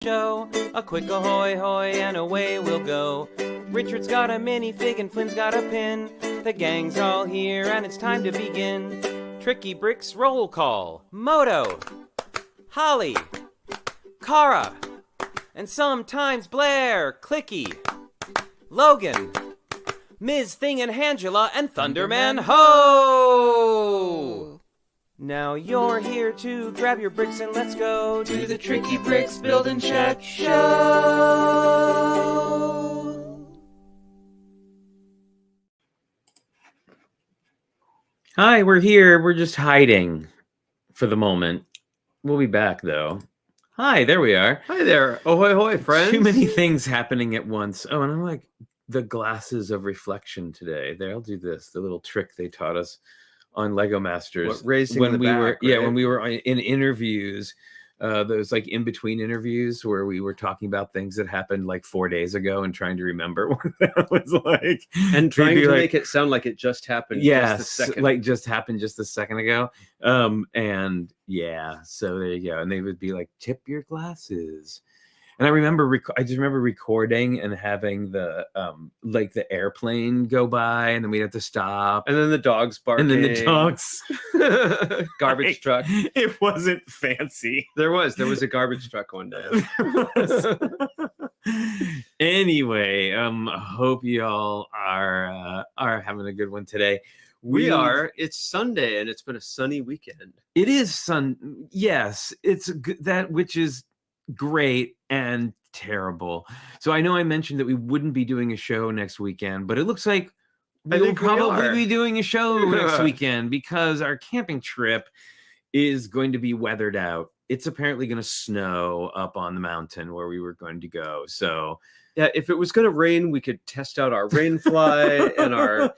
show. A quick ahoy hoy and away we'll go. Richard's got a minifig and Flynn's got a pin. The gang's all here and it's time to begin. Tricky Bricks roll call. Moto, Holly, Kara, and sometimes Blair, Clicky, Logan, Ms. Thing and Angela, and Thunderman Ho! Now you're here to grab your bricks and let's go to the Tricky Bricks Build and Check Show! Hi, we're here. We're just hiding for the moment. We'll be back, though. Hi, there we are. Hi there. Ahoy, hoy, friends. Too many things happening at once. Oh, and I'm like the glasses of reflection today. They'll do this, the little trick they taught us on Lego Masters. When we were in interviews, those like in between interviews where we were talking about things that happened like 4 days ago and trying to remember what that was like, and trying to make it sound like it just happened. Yes, just a second. Like just happened just a second ago. And yeah, so there you go. And they would be like, tip your glasses. And I remember, I just remember recording and having the like the airplane go by, and then we'd have to stop, and then the dogs barking, and then the dogs, garbage truck. It wasn't fancy. There was a garbage truck one day. Anyway, hope you all are having a good one today. We are. It's Sunday, and it's been a sunny weekend. It is Yes, it's that, which is great and terrible. So I know I mentioned that we wouldn't be doing a show next weekend, but it looks like we'll probably be doing a show next weekend because our camping trip is going to be weathered out. It's apparently going to snow up on the mountain where we were going to go. So yeah, if it was going to rain, we could test out our rain fly and our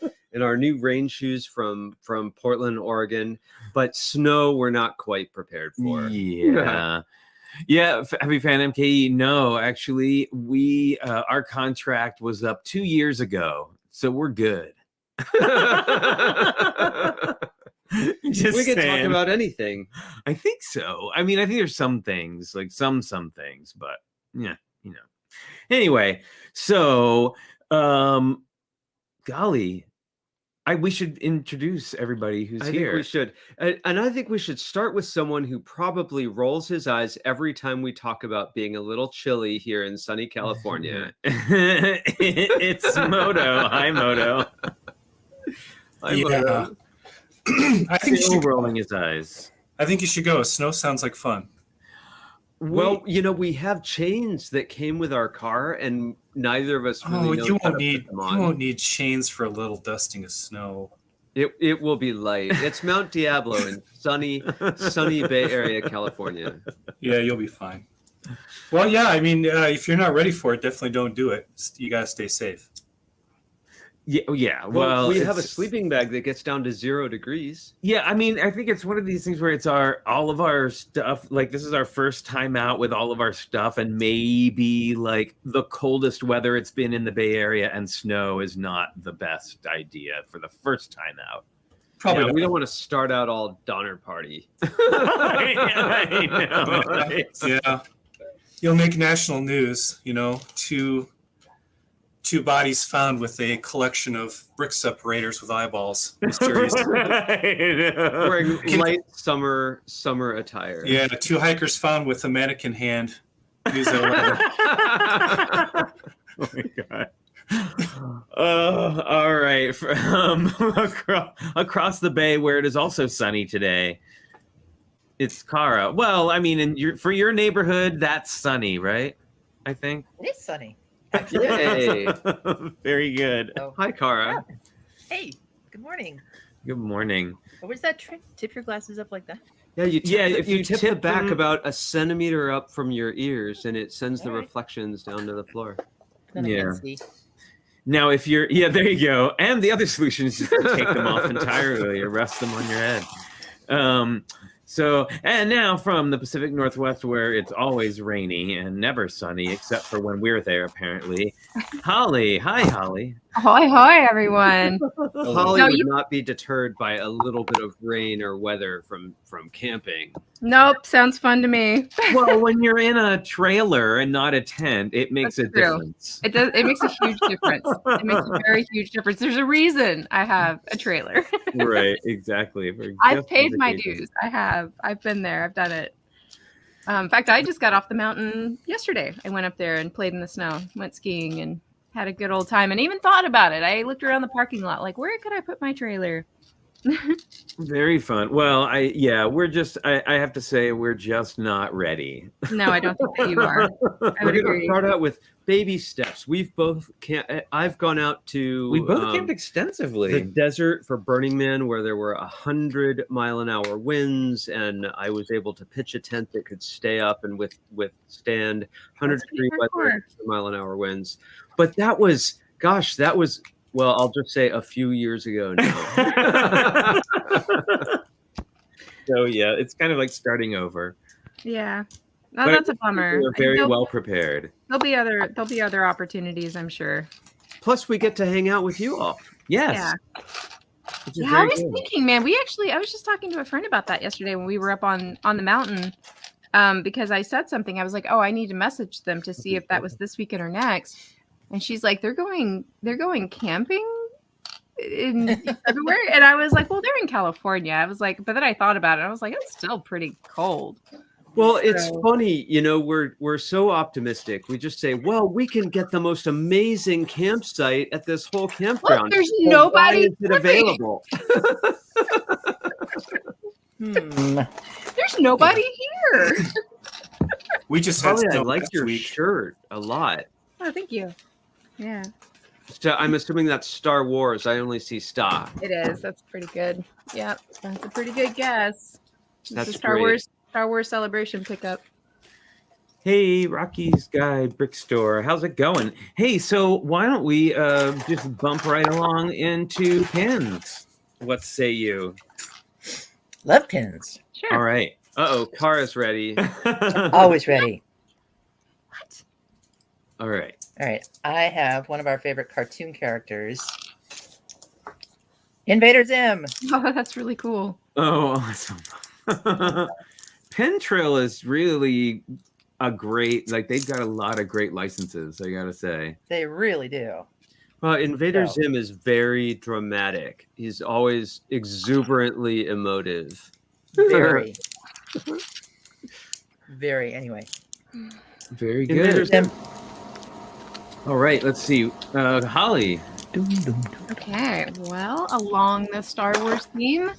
new rain shoes from Portland, Oregon. But snow, we're not quite prepared for. Yeah. Yeah, Happy Fan MKE. No, actually, we our contract was up 2 years ago, so we're good. We can talk about anything. I think so. I mean, I think there's some things, like some things, but yeah, you know. Anyway, so golly. We should introduce everybody who's here. I think we should. And I think we should start with someone who probably rolls his eyes every time we talk about being a little chilly here in sunny California. It's Moto. Hi, Moto. Hi, yeah. Moto. I think you should rolling his eyes. I think you should go. Snow sounds like fun. Well, you know, we have chains that came with our car, and neither of us really know you won't need chains for a little dusting of snow. It will be light. It's Mount Diablo in sunny Bay Area, California. Yeah, you'll be fine. Well, yeah, I mean, if you're not ready for it, definitely don't do it. You gotta stay safe. Yeah. Well, we have a sleeping bag that gets down to 0 degrees. Yeah, I mean, I think it's one of these things where it's all of our stuff. Like, this is our first time out with all of our stuff, and maybe like the coldest weather it's been in the Bay Area, and snow is not the best idea for the first time out. Probably we don't want to start out all Donner Party. I know, right? Yeah, you'll make national news. You know, two bodies found with a collection of brick separators with eyeballs. Mysteriously. Wearing light summer attire. Yeah, 2 hikers found with a mannequin hand. News at 11. Oh my god. All right. Across the bay, where it is also sunny today, it's Kara. Well, I mean, for your neighborhood, that's sunny, right? I think it is sunny. Yay. Very good. Oh. Hi, Kara. Yeah. Hey, good morning. Good morning. What was that trick? Tip your glasses up like that? Yeah, if you tip the back them about a centimeter up from your ears, and it sends the All right. reflections down to the floor. Then I can see. Now, if you're, there you go. And the other solution is just to take them off entirely or rest them on your head. So, and now from the Pacific Northwest, where it's always rainy and never sunny, except for when we're there, apparently. Holly. Hi, Holly. Ahoy, hoy, everyone. Holly would not be deterred by a little bit of rain or weather from camping. Nope, sounds fun to me. Well, when you're in a trailer and not a tent, it makes That's a true. difference. It does. It makes a huge difference. It makes a very huge difference. There's a reason I have a trailer. Right, exactly. I've paid my dues. I have. I've been there. I've done it. In fact, I just got off the mountain yesterday. I went up there and played in the snow, went skiing, and had a good old time. And even thought about it. I looked around the parking lot, like, where could I put my trailer? Very fun. Well, I have to say we're just not ready. No, I don't think that you are. I We're would gonna agree. start out with baby steps. We've both I've gone out to We both camped extensively. the desert for Burning Man, where there were 100-mile-an-hour winds, and I was able to pitch a tent that could stay up and withstand 100-degree pretty weather, hardcore. 100-mile-an-hour winds. But that was, well, I'll just say a few years ago now. So yeah, it's kind of like starting over. Yeah. No, But that's a bummer. We're very There'll- well prepared. There'll be other opportunities, I'm sure. Plus, we get to hang out with you all. Yes. Yeah. Which is Yeah, I very was good. thinking, man, I was just talking to a friend about that yesterday when we were up on the mountain. Because I said something. I was like, oh, I need to message them to see if that was this weekend or next. And she's like, they're going camping in February. And I was like, well, they're in California. I was like, but then I thought about it. I was like, it's still pretty cold. Well, it's So- funny, we're so optimistic. We just say, well, we can get the most amazing campsite at this whole campground. there's Well, nobody why is it available? There's nobody here. We just had Probably I snow like last your week. shirt a lot. Oh, thank you. Yeah, So I'm assuming that's Star Wars. I only see Star. it is. That's pretty good. Yeah, that's a pretty good guess. It's That's a Star great. Wars Celebration pickup. Hey, Rocky's Guy Brick Store. How's it going? Hey, so why don't we just bump right along into pins? What say you? Love pins. Sure. All right. Uh-oh, Kara's ready. Always ready. What? All right. All right. I have one of our favorite cartoon characters, Invader Zim. Oh, that's really cool. Oh, awesome. Pen Trail is really a great, like, they've got a lot of great licenses, I gotta say. They really do. Well, Invader So- Zim is very dramatic. He's always exuberantly emotive. Very. Very. Anyway. Very Invader good. Zim. All right, let's see. Holly. Okay. Well, along the Star Wars theme, I'm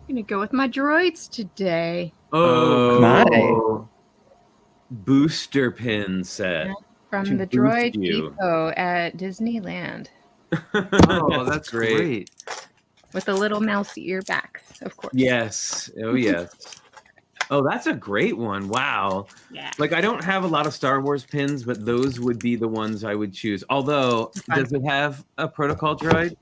gonna go with my droids today Oh, My. booster pin set. from To the boost Droid you. Depot at Disneyland Oh, that's great. with the little mouse ear backs, of course. Yes. Oh, yes. Oh, that's a great one. Wow. Yeah. Like, I don't have a lot of Star Wars pins, but those would be the ones I would choose. Although, Fun. does it have a protocol droid?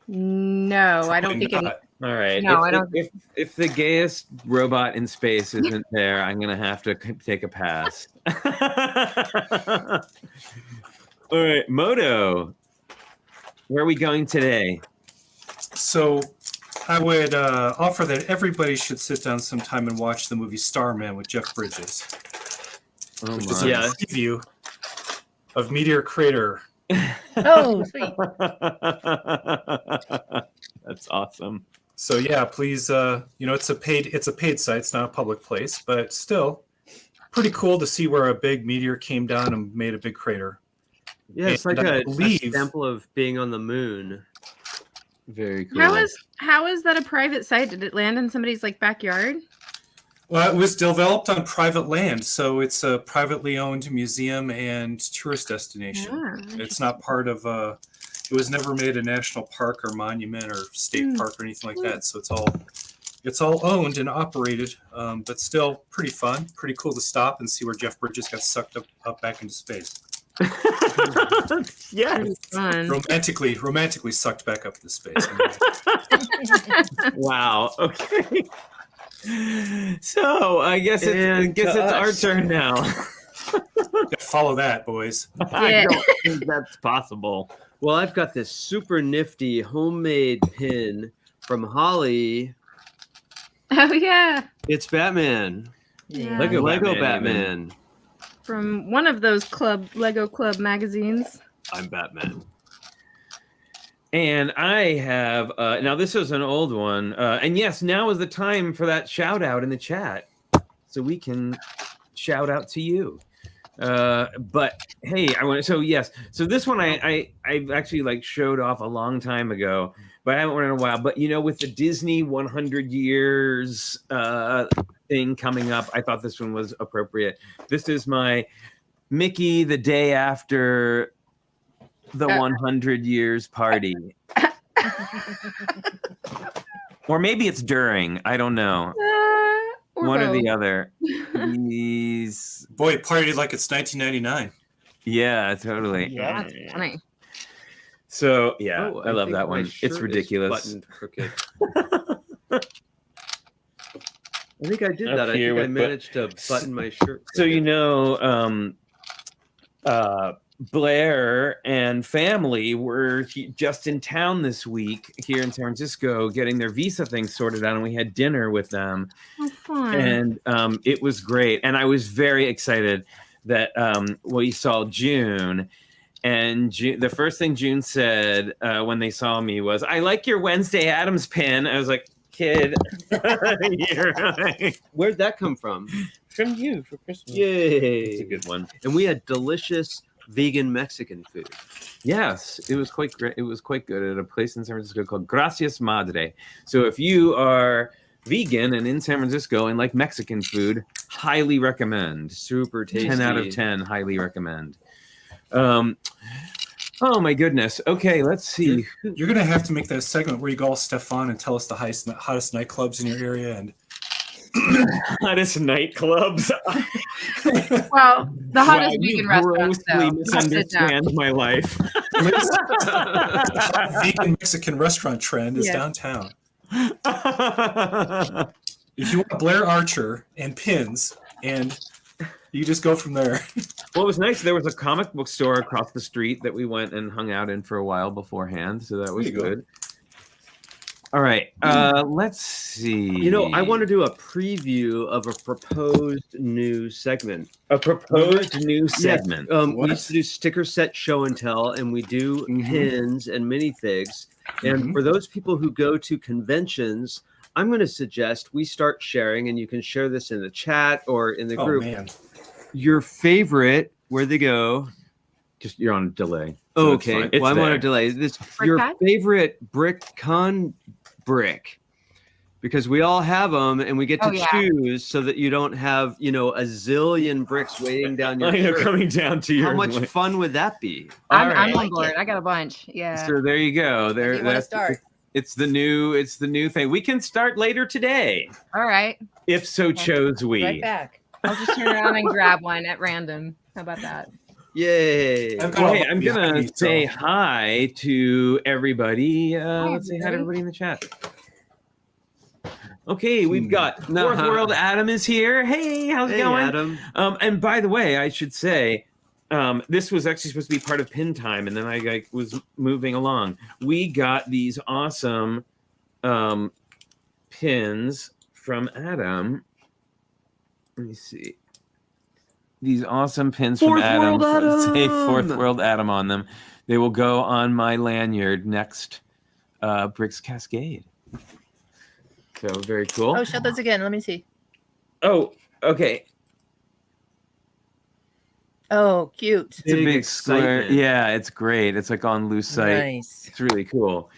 No, I don't Probably think any. not. All right. No, if, I don't- If the gayest robot in space isn't there, I'm gonna have to take a pass. All right, Moto. Where are we going today? So I would offer that everybody should sit down sometime and watch the movie Starman with Jeff Bridges, Oh which is my. a Yeah. preview of Meteor Crater. Oh, sweet. That's awesome. So yeah, please, it's a paid site. It's not a public place, but still pretty cool to see where a big meteor came down and made a big crater. Yeah, it's like And I a believe- example of being on the moon. Very cool. How is that a private site? Did it land in somebody's like backyard? Well, it was developed on private land, so it's a privately owned museum and tourist destination. Ah, It's not part of it was never made a national park or monument or state park or anything like that. So it's all owned and operated, but still pretty fun, pretty cool to stop and see where Jeff Bridges got sucked up back into space. Yes. pretty fun. Romantically sucked back up into space. Wow. Okay. So I guess And it's to our us. turn now. Gotta follow that, boys. I Yeah. don't think that's possible. Well, I've got this super nifty homemade pin from Holly Oh yeah, It's Batman. Yeah. Lego Lego Batman, Batman. from one of those Lego Club magazines. I'm Batman. And I have now this is an old one, and yes, now is the time for that shout out in the chat, so we can shout out to you. But hey, I want so yes, so this one I actually like showed off a long time ago, but I haven't worn it in a while. But you know, with the Disney 100 years thing coming up, I thought this one was appropriate. This is my Mickey the day after the 100 years party. Or maybe it's during, I don't know. One or the other. He's Boy, partied like it's 1999. yeah, totally. Yeah. That's funny. So yeah, Oh, I love think that my one. shirt It's is ridiculous. buttoned crooked. I think I did Up that. I here think I with managed to button my shirt. So you crooked. know, Blair and family were just in town this week here in San Francisco, getting their visa thing sorted out, and we had dinner with them, Oh, fun. and it was great. And I was very excited that we saw June. And the first thing June said when they saw me was, "I like your Wednesday Addams pin." I was like, "Kid, you're right." Where'd that come from? From you for Christmas. Yay! It's a good one. And we had delicious vegan Mexican food. Yes, it was quite great. It was quite good at a place in San Francisco called Gracias Madre. So if you are vegan and in San Francisco and like Mexican food, highly recommend. Super tasty. 10 out of 10, highly recommend. Oh my goodness. Okay, let's see. You're gonna have to make that segment where you go all Stefan and tell us the hottest nightclubs in your area and Hottest nightclubs. Well, the hottest Wow, you vegan restaurants, grossly though. misunderstand my life. vegan Mexican restaurant trend is Yeah. downtown. If you want Blair Archer and pins, and you just go from there. Well, it was nice. There was a comic book store across the street that we went and hung out in for a while beforehand, so that was There you go. good. All right, let's see. You know, I want to do a preview of a proposed new segment. a proposed new segment. We What? used to do sticker set show and tell, and we do Mhm. pins and minifigs. And Mhm. for those people who go to conventions, I'm going to suggest we start sharing, and you can share this in the chat or in the Oh group. man. Your favorite, where'd they go? Just you're on delay. so it's Okay, fine. It's well, I'm on a there. delay. This Brick your pad? favorite brick, because we all have them, and we get to Oh, yeah. choose so that you don't have a zillion bricks weighing down your I know, shirt. coming down to your. How much fun would that be? I'm All right. on board. I got a bunch. Yeah. So there you go. Where There. do you want to that's- start? It's the new thing. We can start later today, All right. if so chose we. Right back. I'll just turn around and grab one at random. How about that? Yay! I've got Well, all hey, the I'm behind gonna me, say so- hi to everybody. Let's say hi to everybody everybody. in the chat. Okay, we've got No, Fourth World Adam is here. Hey, how's it Hey, going? Adam. And by the way, I should say, this was actually supposed to be part of pin time, and then I was moving along. We got these awesome pins from Adam. Let me see. These awesome pins Fourth from Adam. World Say Adam! Fourth World Adam on them. They will go on my lanyard next Bricks Cascade. So very cool. Oh, show those again. Let me see. Oh, okay. Oh, cute. It's a Big big square. excitement. Yeah, it's great. It's like on loose sight. Nice. It's really cool.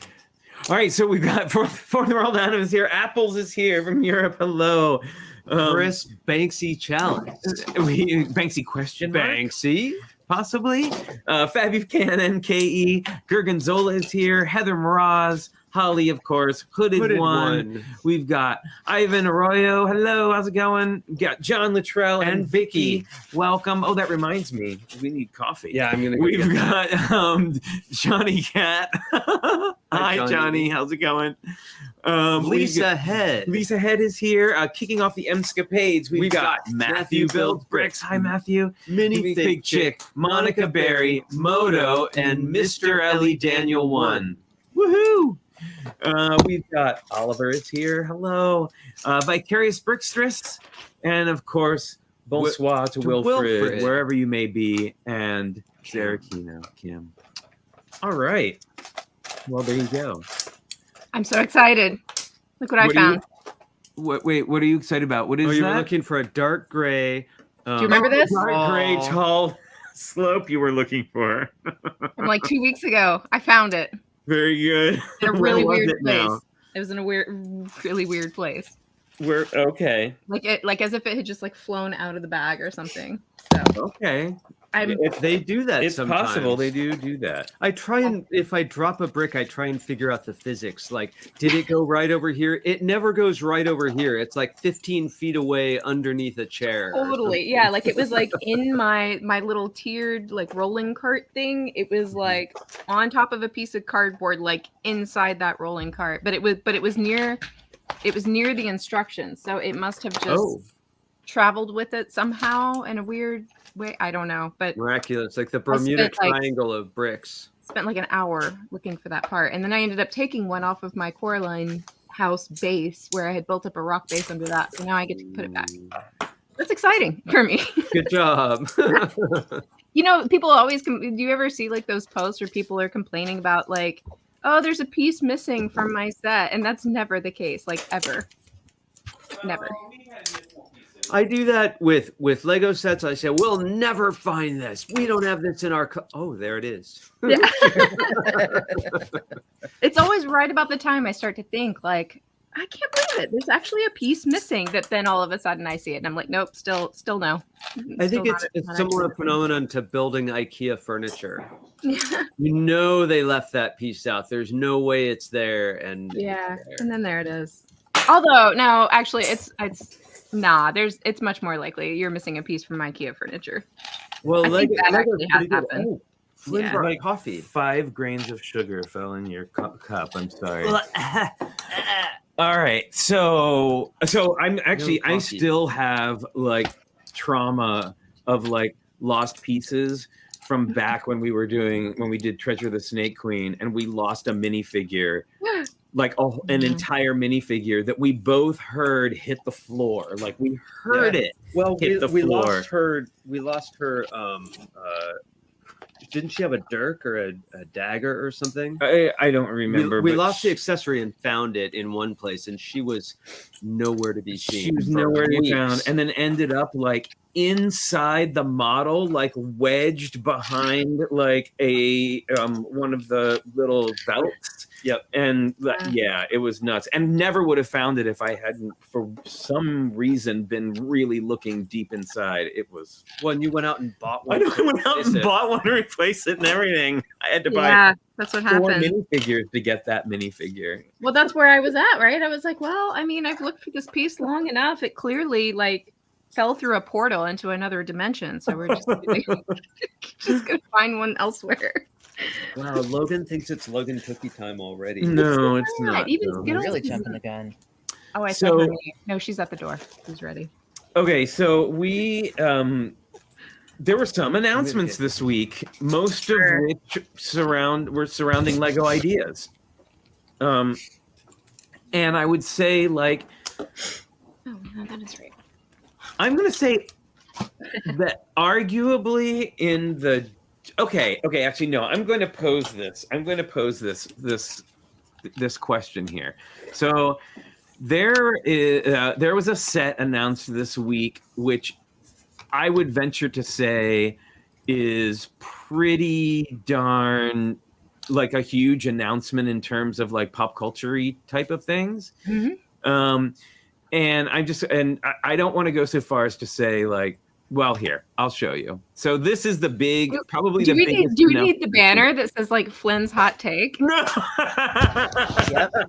All right, so we've got Fourth World Adam is here. Apples is here from Europe. Hello. Chris Banksy challenge. Banksy question mark? Banksy. Possibly. Fabi Cannon, KE. Gergonzola is here. Heather Mraz. Holly, of course. Hooded One. We've got Ivan Arroyo. Hello, how's it going? We've got John Luttrell and And Vicky. Welcome. Oh, that reminds me. We need coffee. Yeah, I'm gonna. go We've get that. got Johnny Cat. Hi, Johnny. Johnny. How's it going? Lisa Head. Lisa Head is here. Kicking off the Emscapades. We've got Matthew Builds Bricks. Hi, Matthew. Minifigchick, Monica Berry, Moto, and Mr. Ellie Daniel 1. Woohoo! We've got Oliver is here. Hello. Vicarious Brickstress. And of course, bonsoir to Wilfred, wherever you may be. And Sarah Kino, Kim. All right. Well, there you go. I'm so excited. Look what I found. Wait, what are you excited about? What is that? You were looking for a dark gray. Do you remember this? Dark gray, tall slope you were looking for. From like 2 weeks ago. I found it. Very good. In a really Where was weird it place. now? It was in a really weird place. Okay. Like as if it had just like flown out of the bag or something. So Okay. They do that. It's sometimes. possible they do that. I try and if I drop a brick, I try and figure out the physics. Like, did it go right over here? It never goes right over here. It's like 15 feet away underneath a chair. Totally. Yeah. Like it was like in my little tiered like rolling cart thing. It was like on top of a piece of cardboard, like inside that rolling cart. But it was near the instructions. So it must have just traveled with it somehow in a weird way. I don't know. But Miraculous, like the Bermuda Triangle of bricks. Spent like an hour looking for that part. And then I ended up taking one off of my Coraline house base where I had built up a rock base under that. So now I get to put it back. That's exciting for me. Good job. You know, people always do you ever see like those posts where people are complaining about like, oh, there's a piece missing from my set, and that's never the case, like ever. Never. I do that with Lego sets. I say, we'll never find this. We don't have this in our oh, there it is. Yeah. It's always right about the time I start to think like, I can't believe it. There's actually a piece missing that then all of a sudden I see it and I'm like, nope, still no. I think it's a similar phenomenon to building IKEA furniture. You know they left that piece out. There's no way it's there. And and then there it is. Although no, actually it's much more likely you're missing a piece from IKEA furniture. Well, I think that actually has happened. Oh, Flynn brought coffee. 5 grains of sugar fell in your cup. I'm sorry. All right, so I'm actually I still have like trauma of like lost pieces from back when we did Treasure the Snake Queen and we lost a minifigure, like an entire minifigure that we both heard hit the floor. Like we heard it. Well, hit the floor. We lost her. Didn't she have a dirk or a dagger or something? I don't remember. We lost the accessory and found it in one place, and she was nowhere to be seen. She was nowhere to be found, and then ended up like inside the model, like wedged behind like a one of the little belts. Yep. And it was nuts. And never would have found it if I hadn't, for some reason, been really looking deep inside. It was when you went out and bought one. I went out and bought one to replace it and everything. I had to buy that's what 4 happened. minifigures to get that minifigure. Well, that's where I was at, right? I was like, well, I mean, I've looked for this piece long enough. It clearly like fell through a portal into another dimension. So we're just gonna find one elsewhere. Wow, Logan thinks it's Logan cookie time already. No, it's not. You're really jumping the gun. Oh, I saw her. No, she's at the door. She's ready. Okay, so we there were some announcements this week, most of which were surrounding Lego ideas. And I would say like that is right. I'm gonna say that arguably in the actually no, I'm going to pose this question here. So there was a set announced this week which I would venture to say is pretty darn like a huge announcement in terms of like pop culture-y type of things. And I don't want to go so far as to say like, well, here, I'll show you. So this is the big, probably the biggest. Do we need the banner that says like Flynn's hot take? No,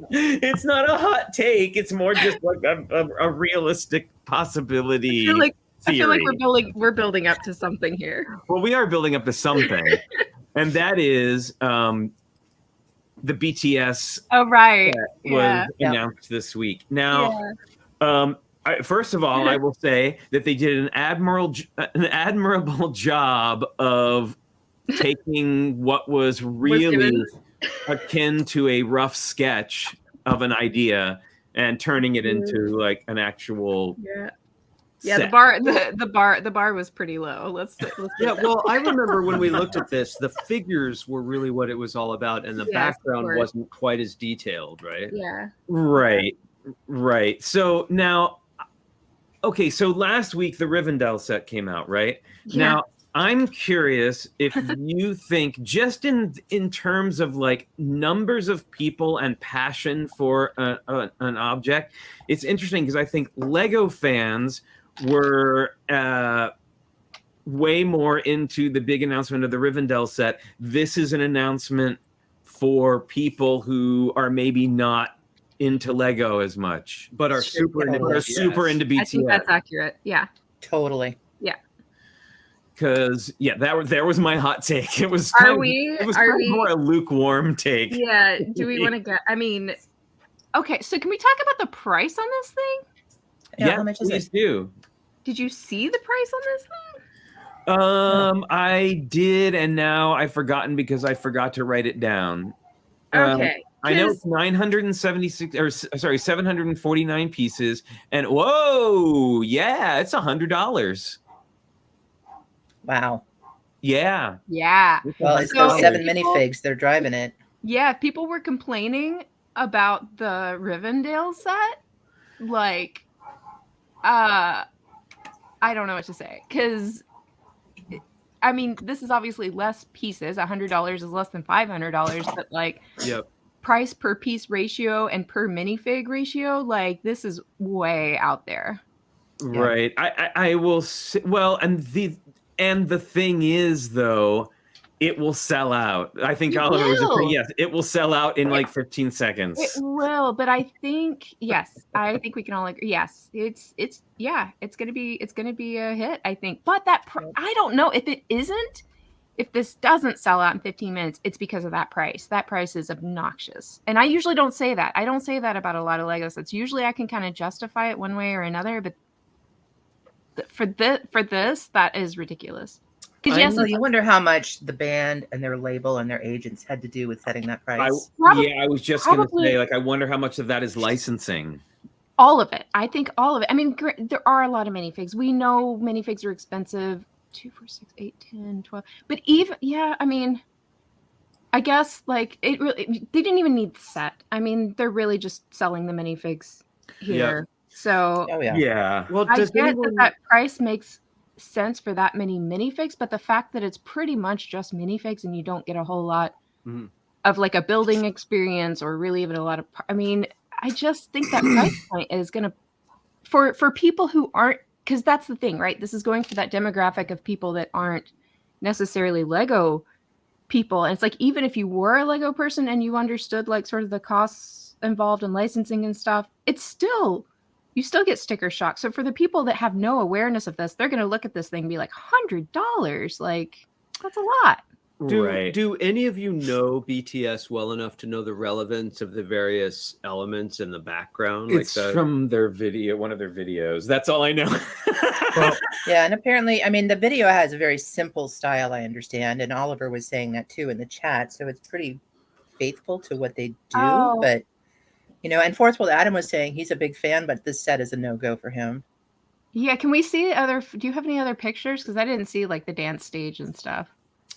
it's not a hot take. It's more just like a realistic possibility. I feel like we're building up to something here. Well, we are building up to something, and that is the BTS. Oh, right. Was announced this week. Now, first of all, I will say that they did an admirable job of taking what was really akin to a rough sketch of an idea and turning it into like an actual Yeah, set. the bar was pretty low. Let's Yeah, well, I remember when we looked at this, the figures were really what it was all about, and the Yes, of background course. wasn't quite as detailed, right? Yeah. Right. So now, okay, so last week the Rivendell set came out, right? Yeah. Now, I'm curious if you think, just in terms of like numbers of people and passion for an object, it's interesting because I think Lego fans were way more into the big announcement of the Rivendell set. This is an announcement for people who are maybe not into Lego as much, But are Sure, super into totally. are super BTS. into I think BTS. that's accurate. Yeah. Totally. Because there was my hot take. It was Are kind of, we? it was Are kind of we? more a lukewarm take. Yeah. Do we want to get? I mean, okay. So can we talk about the price on this thing? Yeah, how much is please it? do. Did you see the price on this thing? I did, and now I've forgotten because I forgot to write it down. Okay. I know 'cause- it's 976 or sorry, 749 pieces, and whoa, yeah, it's $100. Wow. Yeah. Yeah. Well, it's So those 7 people- minifigs. They're driving it. Yeah. If people were complaining about the Rivendell set, like, I don't know what to say because. I mean, this is obviously less pieces. $100 is less than $500, but like Yep. price per piece ratio and per minifig ratio, like this is way out there. Yeah. Right. I will say, well, and the thing is though, it will sell out. I think It Oliver was just saying, will. yes, it will sell out in like 15 It seconds. will, but I think yes, I think we can all agree. Yes, it's gonna be a hit. I think, but I don't know if it isn't. If this doesn't sell out in 15 minutes, it's because of that price. That price is obnoxious, and I usually don't say that. I don't say that about a lot of Lego sets. Usually, I can kind of justify it one way or another, but for this, that is ridiculous. Because yes, So you wonder how much the band and their label and their agents had to do with setting that price. I was just going to probably- say, like, I wonder how much of that is licensing. all of it. I think all of it. I mean, there are a lot of minifigs. We know minifigs are expensive. 2, 4, 6, 8, 10, 12. But even, yeah, I mean, I guess like they didn't even need the set. I mean, they're really just selling the minifigs here. So Oh yeah. Yeah. Well, I does get anyone that price makes sense for that many minifigs, but the fact that it's pretty much just minifigs and you don't get a whole lot Mhm. of like a building experience or really even a lot of, I mean, I just think that price point is going to, for people who aren't, because that's the thing, right? This is going for that demographic of people that aren't necessarily Lego people. And it's like, even if you were a Lego person and you understood like sort of the costs involved in licensing and stuff, it's still, you still get sticker shock. So for the people that have no awareness of this, they're going to look at this thing and be like, $100, like that's a lot. Right. Do any of you know BTS well enough to know the relevance of the various elements in the background? It's the, from their video, one of their videos. That's all I know. Well, Yeah, and apparently, I mean, the video has a very simple style, I understand, and Oliver was saying that too in the chat. So it's pretty faithful to what they do. Oh. But you know, and Fourth World Adam was saying he's a big fan, but this set is a no-go for him. Yeah. Can we see do you have any other pictures? Because I didn't see like the dance stage and stuff.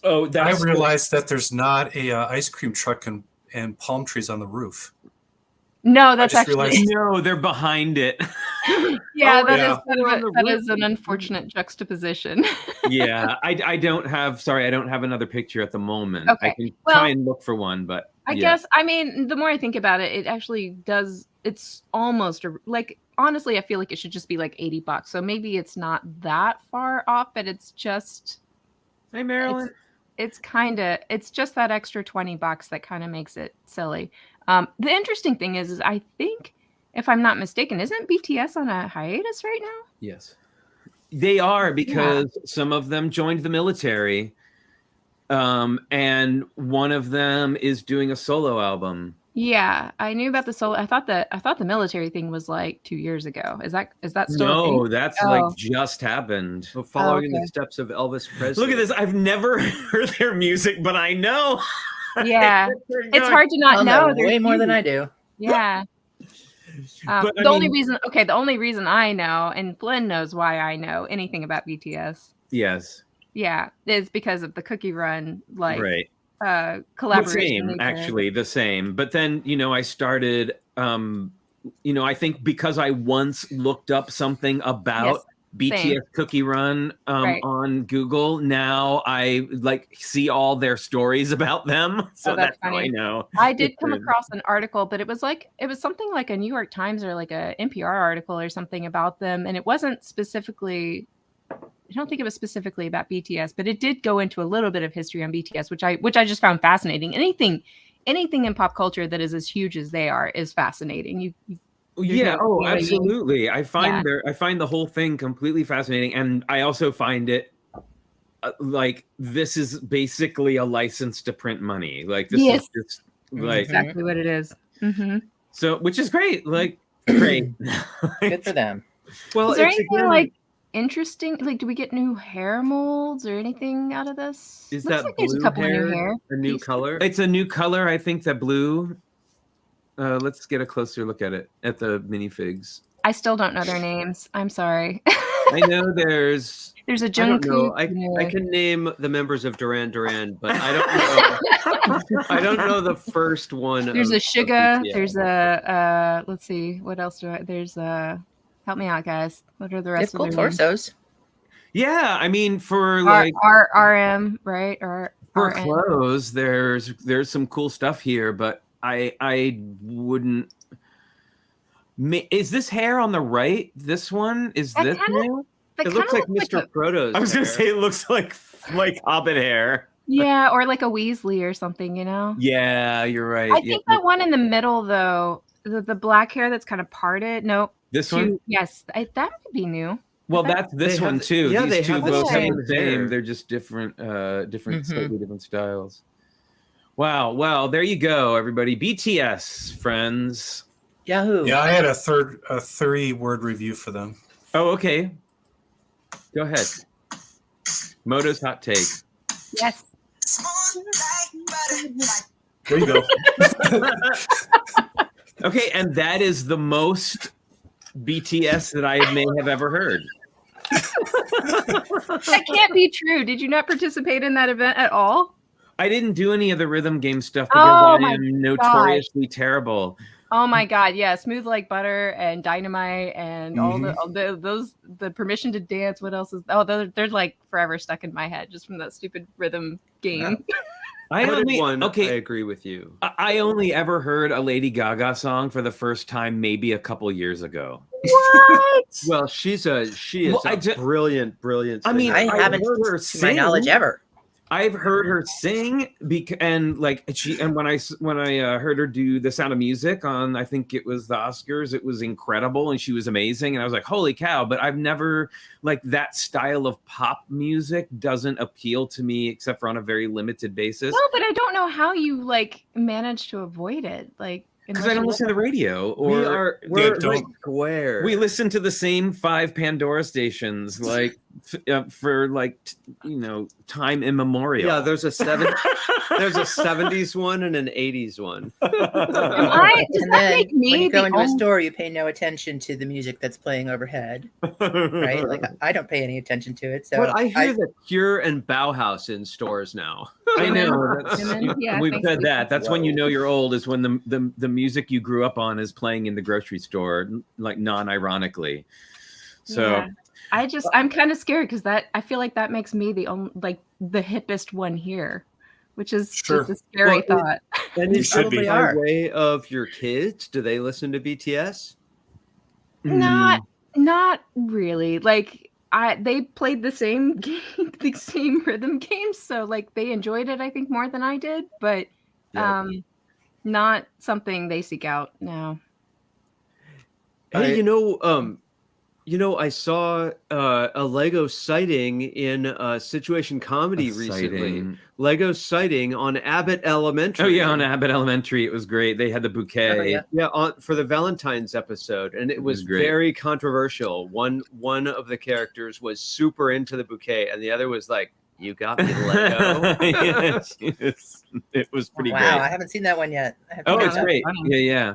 Oh, I that's realized that there's not a ice cream truck and palm trees on the roof. No, that's just actually realized- No, they're behind it. yeah, Oh, that yeah. is that is an unfortunate juxtaposition. Yeah, I don't have another picture at the moment. I Okay, can well, try and look for one, but I yeah. guess, I mean, the more I think about it, it actually does, it's almost like, honestly, I feel like it should just be like $80. So maybe it's not that far off, but it's just, Hey, Marilyn. it's just that extra $20 that kind of makes it silly. The interesting thing is I think, if I'm not mistaken, isn't BTS on a hiatus right now? yes. They are, because some of them joined the military, and one of them is doing a solo album. Yeah, I knew about the solo. I thought the military thing was like 2 years ago. Is that still a No, thing? that's Oh. like just happened. So following in okay. the steps of Elvis Presley. Look at this. I've never heard their music, but I know. Yeah. It's hard to not I'll know. know They're way more than huge. I do. Yeah. But, I the only mean- reason I know, and Flynn knows why I know anything about BTS, Yes. yeah, is because of the Cookie Run, like, Right. collaboration. The same, they did. actually, the same. But then, I started, I think because I once looked up something about BTS same. Cookie Run Right. on Google, now I see all their stories about them. So that's that's how I funny. know. I did It's come good. across an article, but it was something like a New York Times or like a NPR article or something about them, and it wasn't specifically. I don't think it was specifically about BTS, but it did go into a little bit of history on BTS, which I just found fascinating. Anything in pop culture that is as huge as they are is fascinating. Yeah. no- Oh, you know what I mean? absolutely. I find the whole thing completely fascinating, and I also find it like this is basically a license to print money. Like this Yes. is just Mhm. like Exactly what it is. Mm-hmm. so, which is great. Like great. Good for them. Well, Is there it's anything again, like interesting? Like, do we get new hair molds or anything out of this? is Looks that like there's a blue couple hair new hair. a new pieces. color? It's a new color. I think that blue. Let's get a closer look at it at the minifigs. I still don't know their names. I'm sorry. I know there's. There's a I don't know. Jungkook. I can name the members of Duran Duran, but I don't know. I don't know the first one. There's of a Suga. BTS. There's a let's see, what else do I? There's a. Help me out, guys. What are the rest Difficult of their names? torsos. Yeah, I mean for like RM, right? Or for RN. clothes, there's some cool stuff here, but I wouldn't. Is this hair on the right? This one is That this kinda- new? That It looks kinda like Mr. Proto's. I was gonna hair. say it looks like Hobbit hair. yeah, or like a Weasley or something, you know? Yeah, you're right. I Yeah, think that one in the middle, though, the black hair that's kind of parted. Nope. this one. Yes, that might be new. Well, that- that's this They have one the- too. yeah, These they two have the both have same the same. hair. They're just different, Mhm. slightly different styles. Wow. Well, there you go, everybody. BTS friends. Yahoo. Yeah, I had a 3-word review for them. Oh, okay. Go ahead. Moto's hot take. Yes. There you go. Okay, and that is the most BTS that I may have ever heard. That can't be true. Did you not participate in that event at all? I didn't do any of the rhythm game stuff because Oh I my am notoriously terrible. Oh my God, yeah, Smooth Like Butter and Dynamite and all the Permission to Dance. What else is? Oh, they're like forever stuck in my head just from that stupid rhythm game. I What only one? okay. I agree with you. I only ever heard a Lady Gaga song for the first time maybe a couple years ago. What? Well, she is Well, I a ju- brilliant. I mean, I I've haven't, heard her to my knowledge, sing. ever. I've heard her sing and when I heard her do The Sound of Music on, I think it was the Oscars, it was incredible and she was amazing and I was like, holy cow! But I've never that style of pop music doesn't appeal to me except for on a very limited basis. No, but I don't know how you managed to avoid it. Because I don't listen to the radio, or we're don't. like square. we listen to the same 5 Pandora stations, for time immemorial. Yeah, there's a 70s one and an 80s one. Does And that then make me when you go the into a only- store, you pay no attention to the music that's playing overhead, right? Like I don't pay any attention to it. So But I hear the Cure and Bauhaus in stores now. I know. And That's, then, yeah, we've thanks, said Lisa. that. That's when you know you're old, is when the music you grew up on is playing in the grocery store, like non-ironically. So Yeah. I'm kind of scared because I feel like that makes me the only the hippest one here, which is Sure. just a scary Well, thought. And You is should that be. by way of your kids? Do they listen to BTS? Not really. They played the same game, the same rhythm games, so they enjoyed it, I think, more than I did, but Yeah. not something they seek out now. Hey, I saw a Lego sighting in Situation Comedy recently. Sighting. Lego sighting on Abbott Elementary. Oh yeah, on Abbott Elementary, it was great. They had the bouquet. Oh, yeah. Yeah, for the Valentine's episode, and it was was great. very controversial. One of the characters was super into the bouquet, and the other was like, You got me, Lego. Yes, it was pretty Wow, great. I haven't seen that one yet. I have to Oh, check it's it out. great. funny. Yeah.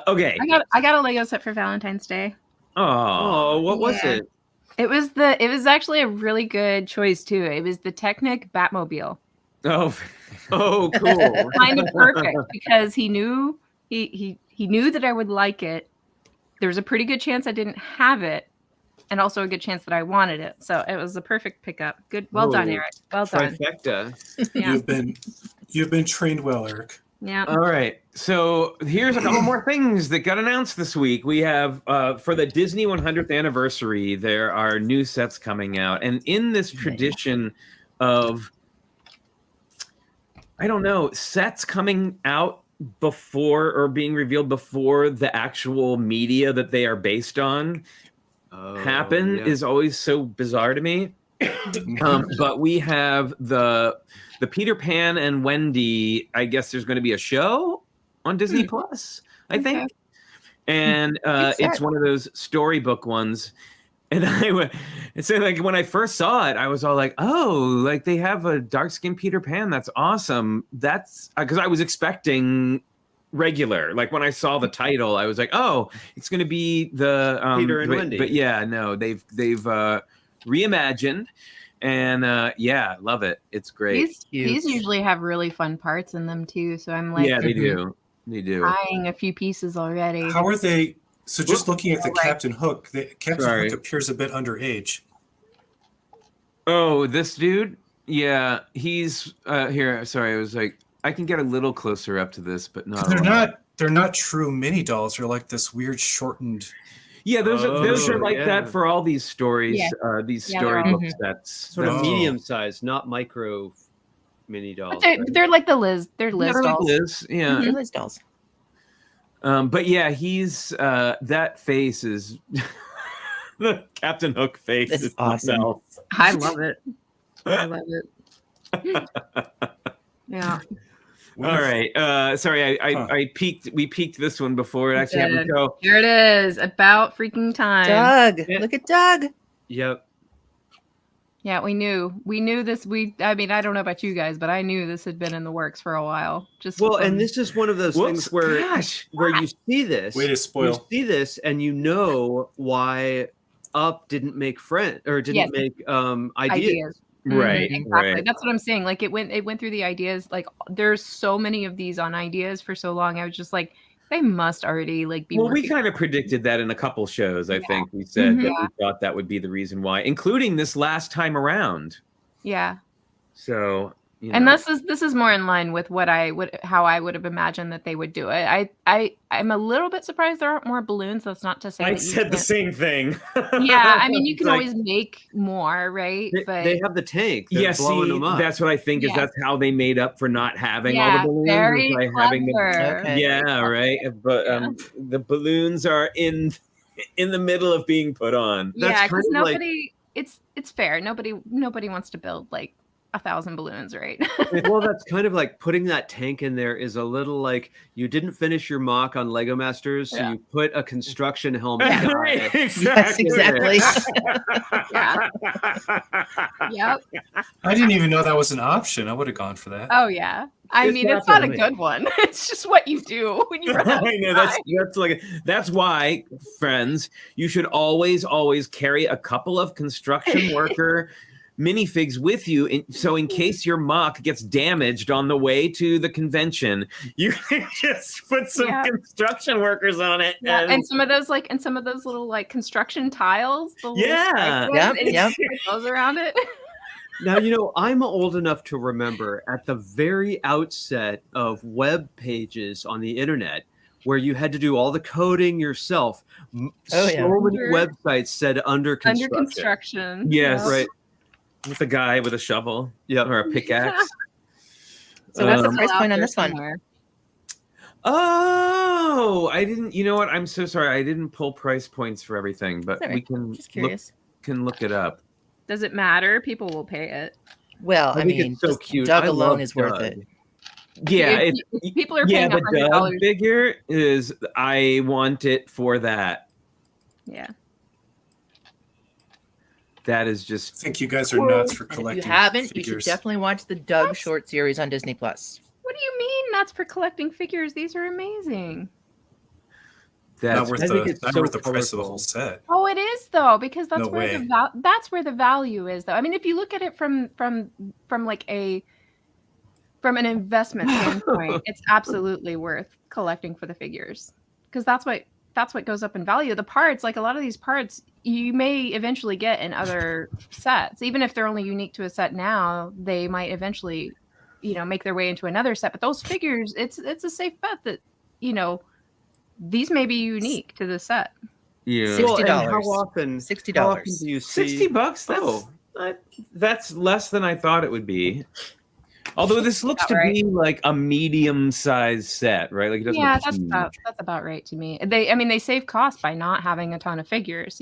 Okay. I got a Lego set for Valentine's Day. Oh, what was Yeah. it? It was actually a really good choice too. It was the Technic Batmobile. Oh, cool. Kind of perfect because he knew he knew that I would like it. There was a pretty good chance I didn't have it, and also a good chance that I wanted it. So it was a perfect pickup. Good, well done, Oh, Eric. Well done. Trifecta. Yeah, You've been trained well, Eric. yeah. All right. So here's a couple more things that got announced this week. We have for the Disney 100th anniversary, there are new sets coming out. And in this tradition of, I don't know, sets coming out before or being revealed before the actual media that they are based on happen yeah. is always so bizarre to me. But we have the Peter Pan and Wendy. I guess there's going to be a show on Disney Plus, I think, Okay. and it's one of those storybook ones. And so like when I first saw it, I was all like, "Oh, like they have a dark skinned Peter Pan. That's awesome." That's because I was expecting regular. Like when I saw the title, I was like, "Oh, it's going to be the Peter and Wendy." But yeah, no, they've reimagined, and yeah, love it. It's great. These usually have really fun parts in them too. So I'm like, Yeah, they do. They do. buying a few pieces already. How are they? So just looking at the Right. Captain Hook, Captain Sorry. Hook appears a bit underage. Oh, this dude? Yeah, he's here. Sorry, I was like, I can get a little closer up to this, but not. a lot. They're not true mini dolls. They're like this weird shortened. Yeah, those are Oh, like yeah. that for all these stories. Yeah. These Yeah, they're all- storybook sets. Sort of Oh. medium size, not micro mini dolls. But they're like the Liz. They're Yeah, Liz they're like dolls. Liz, yeah. They're Liz dolls. But yeah, he's that face is the Captain Hook face. That's is awesome. something else. I love it. I love it. Yeah. All right. Sorry, I peeked. We peeked this one before it actually happened. did. So Here it is. About freaking time. Doug, Yeah. look at Doug. Yep. Yeah, we knew this. I mean, I don't know about you guys, but I knew this had been in the works for a while. Just Well, from- and this is one of those whoops, things where gosh. you see this, Way to spoil. you see this, and you know why Up didn't make friends or didn't Yes. make ideas. ideas. Right, Exactly. right. That's what I'm saying. Like it went through the ideas. Like there's so many of these on ideas for so long. I was just like, they must already like be. Well, we working. kind of predicted that in a couple shows. I think we said Mhm. that we thought that would be the reason why, including this last time around. Yeah. So, you And know. this is more in line with how I would have imagined that they would do it. I'm a little bit surprised there aren't more balloons. That's not to say I that you said the can't- same thing. Yeah, I mean you can Like- always make more, right? But They have the tank. They're Yeah, blowing see, them up. that's what I think is Yeah. that's how they made up for not having all yeah, the balloons. very is by having the, clever. Okay. yeah, right. But the balloons are in the middle of being put on. That's Yeah, because kind of like- nobody. It's fair. Nobody wants to build like 1,000 balloons, right? Well, that's kind of like putting that tank in there is a little like you didn't finish your mock on Lego Masters, so Yeah. you put a construction helmet on it. Yes, exactly. Yeah. Yep. I didn't even know that was an option. I would have gone for that. Oh yeah. I It's mean, it's not a definitely- good one. It's just what you do when you run out of I know time. that's why, friends, you should always carry a couple of construction worker minifigs with you, so in case your mock gets damaged on the way to the convention, you can just put some Yeah. construction workers on it. Yeah, and some of those little like construction tiles. The little Yeah. spikes Yep, and you yep. put those around it. Now, I'm old enough to remember at the very outset of web pages on the internet where you had to do all the coding yourself. Oh, So yeah. many Under- websites said under construction. Under construction. Yes. Yep. Right. with a guy with a shovel Yep. or a pickaxe. So what's the Um, price Out point on there this one? somewhere. Oh, I didn't. You know what? I'm so sorry. I didn't pull price points for everything, but It's all we right. can Just curious. look it up. Does it matter? People will pay it. Well, I I think mean, it's so just cute. Doug I alone love is worth Doug. it. Yeah, If people are yeah, paying the Doug $100. figure is. I want it for that. Yeah. That is I just think you guys are nuts for And if collecting. you haven't, you figures. should definitely watch the Doug short series on Disney Plus. What do you mean nuts for collecting figures? These are amazing. not that's worth I think the it's not so worth the price of the colorful. whole set. Oh, it is though, because that's No where way. that's where the value is though. I mean, if you look at it from like from an investment standpoint, it's absolutely worth collecting for the figures because that's what goes up in value. The parts, like a lot of these parts, you may eventually get in other sets, even if they're only unique to a set now. They might eventually, make their way into another set. But those figures, it's a safe bet that these may be unique to the set. yeah. Well, and how $60. often? $60. How often do you see? $60. That's less than I thought it would be. Although this looks to About right. be like a medium-sized set, right? Like it doesn't Yeah, look that's huge. about right to me. They save cost by not having a ton of figures.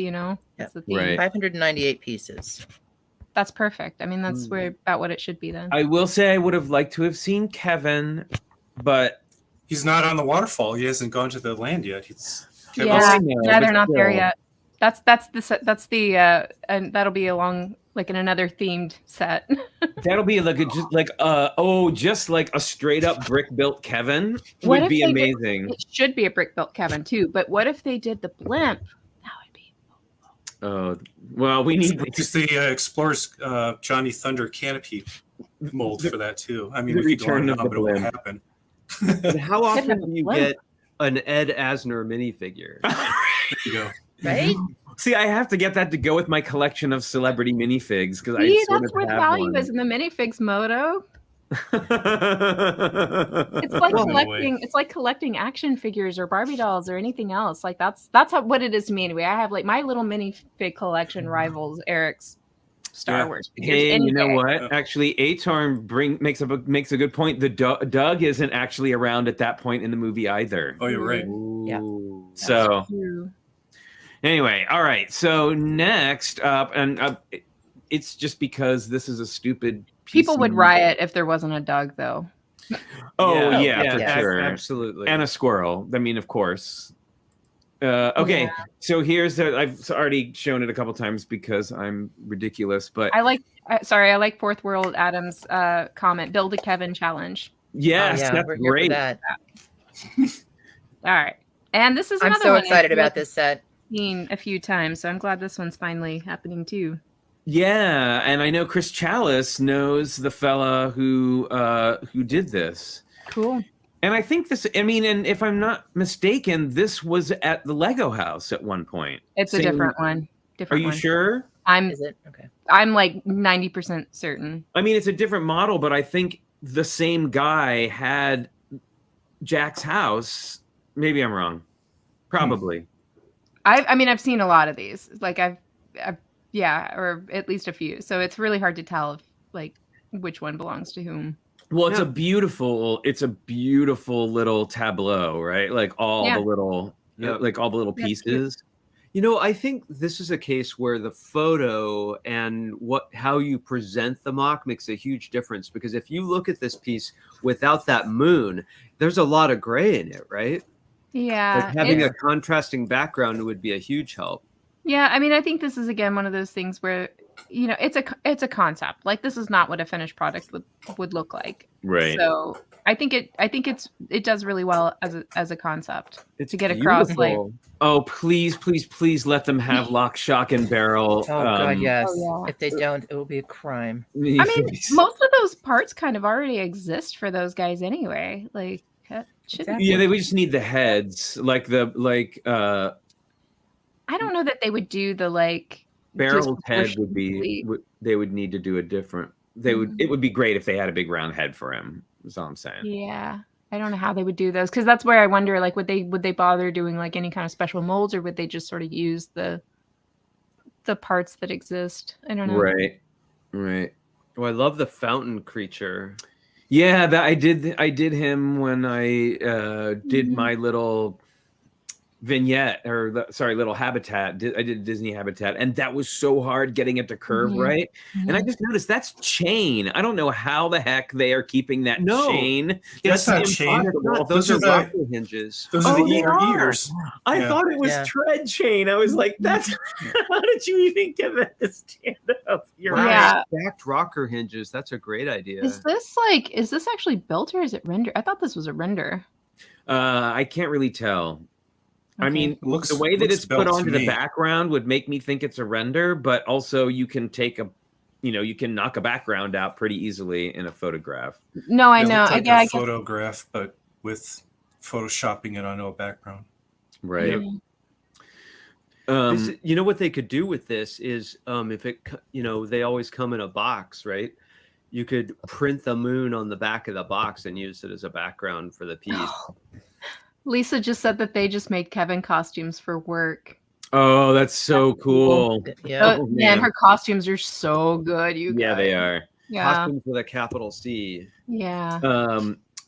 That's the theme. Right. 598 pieces. That's perfect. I mean, that's about what it should be then. I will say I would have liked to have seen Kevin, but He's not on the waterfall. He hasn't gone to the land yet. Well, I know, they're but not there still. yet. That's the and that'll be along like in another themed set. That'll be like just like a straight up brick built Kevin What would if be they did- amazing. It should be a brick built Kevin too. But what if they did the blimp? That would be. Oh well, we need Just the Explorer's Johnny Thunder canopy mold for that too. I mean, The we could go on return and of on, the but it won't blimp. happen. And how often have do a you blimp. get an Ed Asner minifigure? There you go. Right? See, I have to get that to go with my collection of celebrity minifigs because I See, sort that's of where the have value one. is in the minifigs, Moto. It's It's like Well, collecting. It's like collecting action figures or Barbie dolls or anything else. Like that's what it is to me anyway. I have like my little minifig collection rivals Eric's Star Yeah. Wars figures. Hey, any you know day. what? Actually, Atorn makes a good point. The Doug isn't actually around at that point in the movie either. Oh, you're right. Yeah. Ooh. So True. anyway, all right. So next up, and it's just because this is a stupid. People would PC riot if there wasn't a Doug, though. Oh yeah, for yeah, sure. Absolutely. And a squirrel. I mean, of course. Okay, Yeah. so I've already shown it a couple times because I'm ridiculous, but I like Fourth World Adams' comment. Build a Kevin challenge. yes, yeah, that's we're here great. for that. All right, and this is I'm another so one excited I've about this set. seen a few times, so I'm glad this one's finally happening too. Yeah, and I know Chris Chalice knows the fella who did this. Cool. And I think and if I'm not mistaken, this was at the Lego house at one point. It's a Same- different one. Are Different you one. sure? Is it? Okay. I'm like 90% certain. I mean, it's a different model, but I think the same guy had Jack's house. Maybe I'm wrong. Probably. I've seen a lot of these. Like I've or at least a few. So it's really hard to tell if like which one belongs to whom. Well, it's Yeah. it's a beautiful little tableau, right? Like all Yeah. the little Yeah. pieces. You know, I think this is a case where the photo and how you present the mock makes a huge difference, because if you look at this piece without that moon, there's a lot of gray in it, right? Yeah. Like having it's- a contrasting background would be a huge help. Yeah, I mean, I think this is again one of those things where it's a concept. Like this is not what a finished product would look like. Right. So I think it does really well as a concept. It's To get across, like- beautiful. Oh, please let them have lock, shock, and barrel. Oh God, yes. Oh, yeah. If they don't, it will be a crime. I mean, most of those parts kind of already exist for those guys anyway. Like, it should Exactly. yeah, we just need the heads, I don't know that they would do the like barreled head would disproportionately- be. They would need to do a different. It would be great if they had a big round head for him. That's all I'm saying. Yeah, I don't know how they would do those because that's where I wonder. Like, would they bother doing like any kind of special molds, or would they just sort of use the parts that exist? I don't know. Right. Oh, I love the fountain creature. Yeah, I did him when I did my little vignette or little habitat. I did Disney habitat, and that was so hard getting it to curve right. And I just noticed that's chain. I don't know how the heck they are keeping that chain. That's not chain. Those are rocker hinges. Those are the ears. I thought it was tread chain. I was like, that's how did you even get it to stand up? You're right. Stacked rocker hinges. That's a great idea. Is this actually built or is it render? I thought this was a render. I can't really tell. Okay. I mean, the way that it's put onto the background would make me think it's a render, but also you can you can knock a background out pretty easily in a photograph. No, I know. Like a photograph, but with photoshopping it onto a background. Right. You know what they could do with this is if it, they always come in a box, right? You could print the moon on the back of the box and use it as a background for the piece. Lisa just said that they just made Kevin costumes for work. Oh, that's so cool. Yeah. Man, her costumes are so good. You guys. Yeah, they are. Yeah. Costumes with a capital C. Yeah.